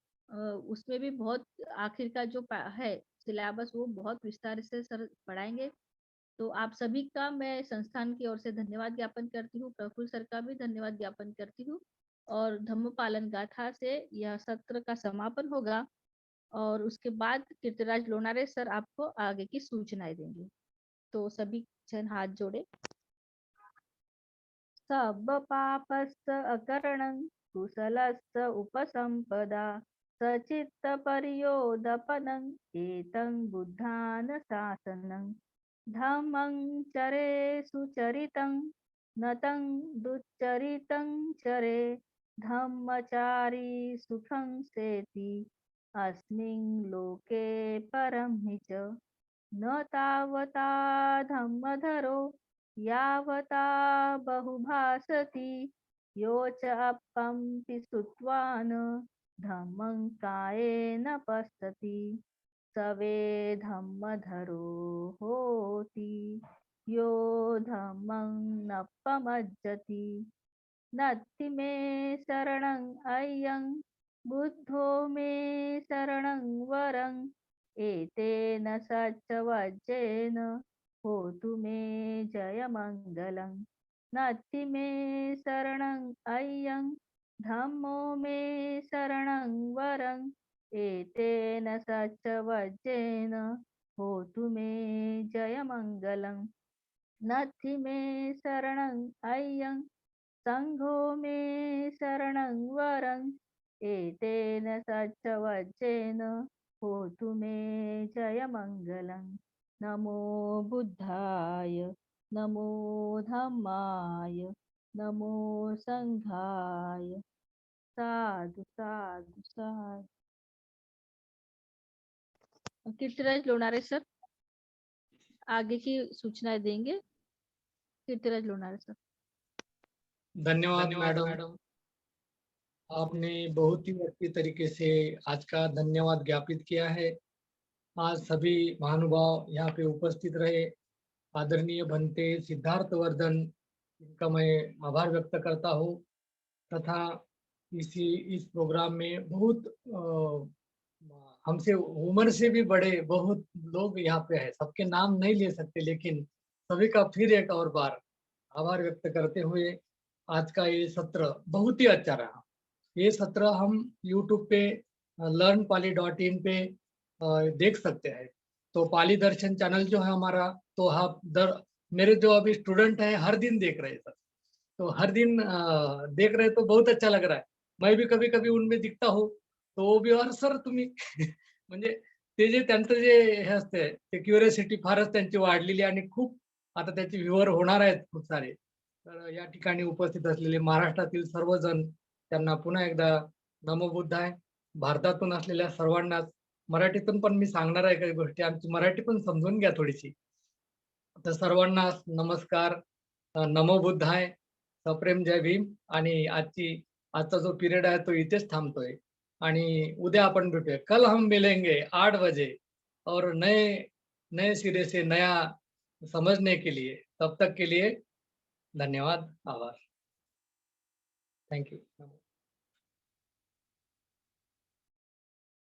उसमें भी बहुत आखिर का जो है सिलेबस वो बहुत विस्तार से सर पढ़ाएंगे। तो आप सभी का मैं संस्थान की ओर से धन्यवाद ज्ञापन करती हूँ, प्रफुल्ल सर का भी धन्यवाद ज्ञापन करती हूँ। और धम्मपालन गाथा से यह सत्र का समापन होगा और उसके बाद कीर्तिराज लोनारे सर आपको आगे की सूचनाएं देंगे। तो सभी जन हाथ जोड़े। सब पापस्य अकरणं कुशलस्य उपसंपदा सचित्त परियोदपनं एतं बुद्धान शासनं धम्मं चरे सुचरितं नतं दुच्चरितं चरे धम्मचारी सुखं सेति अस्मिन् लोके परं हि च न तावता धम्मधरो यावता बहुभासति यो च अपम्पि सुत्वान् धम्मं कायेन पश्यति सवे धम्मधरो होति यो धम्मं नपमज्जति नत्ति मे शरणं अय्यं बुद्धो मे शरणं वरं एतेन सच्चवज्जेन होतु मे जयमङ्गलं नत्ति मे शरणं अय्यं धम्मो मे शरणं वरं एतेन सच्चवज्जेन होतु मे जयमङ्गलं नत्ति मे शरणं अय्यं संघो मे शरणं वरं एतेन सच्चवज्जेन होतु मे जयमङ्गलं नमो बुद्धाय नमो धम्माय नमो संघाय साधु साधु साधु। कीर्तिराज लोनारे सर आगे की सूचनाएं देंगे। कीर्तिराज लोनारे सर। धन्यवाद मैडम, आपने बहुत ही अच्छी तरीके से आज का धन्यवाद ज्ञापित किया है। आज सभी महानुभाव यहाँ पे उपस्थित रहे। आदरणीय बनते सिद्धार्थ वर्धन, इनका मैं आभार व्यक्त करता हूँ। तथा इस प्रोग्राम में बहुत हमसे उम्र से भी बड़े बहुत लोग यहाँ पे है। सबके नाम नहीं ले सकते, लेकिन सभी का फिर एक और बार आभार व्यक्त करते हुए आज का ये सत्र बहुत ही अच्छा रहा। ये सत्र हम YouTube पे learnpali.in पे देख सकते हैं। तो पाली दर्शन चैनल जो है हमारा, तो आप मेरे जो अभी स्टूडेंट हैं हर दिन देख रहे हैं सर, तो हर दिन देख रहे तो बहुत अच्छा लग रहा है। मैं भी कभी कभी उनमें दिखता हूँ, तो वो भी और सर तुम्ही म्हणजे ते जे त्यांचं जे हे असते ते क्युरियोसिटी फारच त्यांची वाढलेली आणि खूप आता त्याचे व्ह्यूअर होणार आहेत खूप सारे। तर या ठिकाणी उपस्थित असलेले महाराष्ट्रातील सर्वजण त्यांना पुन्हा एकदा नमो बुद्धाय। भारतातून असलेल्या सर्वांनाच मराठीतून पण मी सांगणार आहे काही गोष्टी, आमची मराठी पण समजून घ्या थोडीशी। तर सर्वांना नमस्कार, नमो बुद्धाय, सप्रेम जय भीम। आणि आजचा जो पीरियड आहे तो इथेच थांबतोय आणि उद्या आपण भेटूया। कल हम मिलेंगे 8 बजे और नए सिरे से नया समझने के लिए। तब तक के लिए धन्यवाद, आभार, थैंक यू।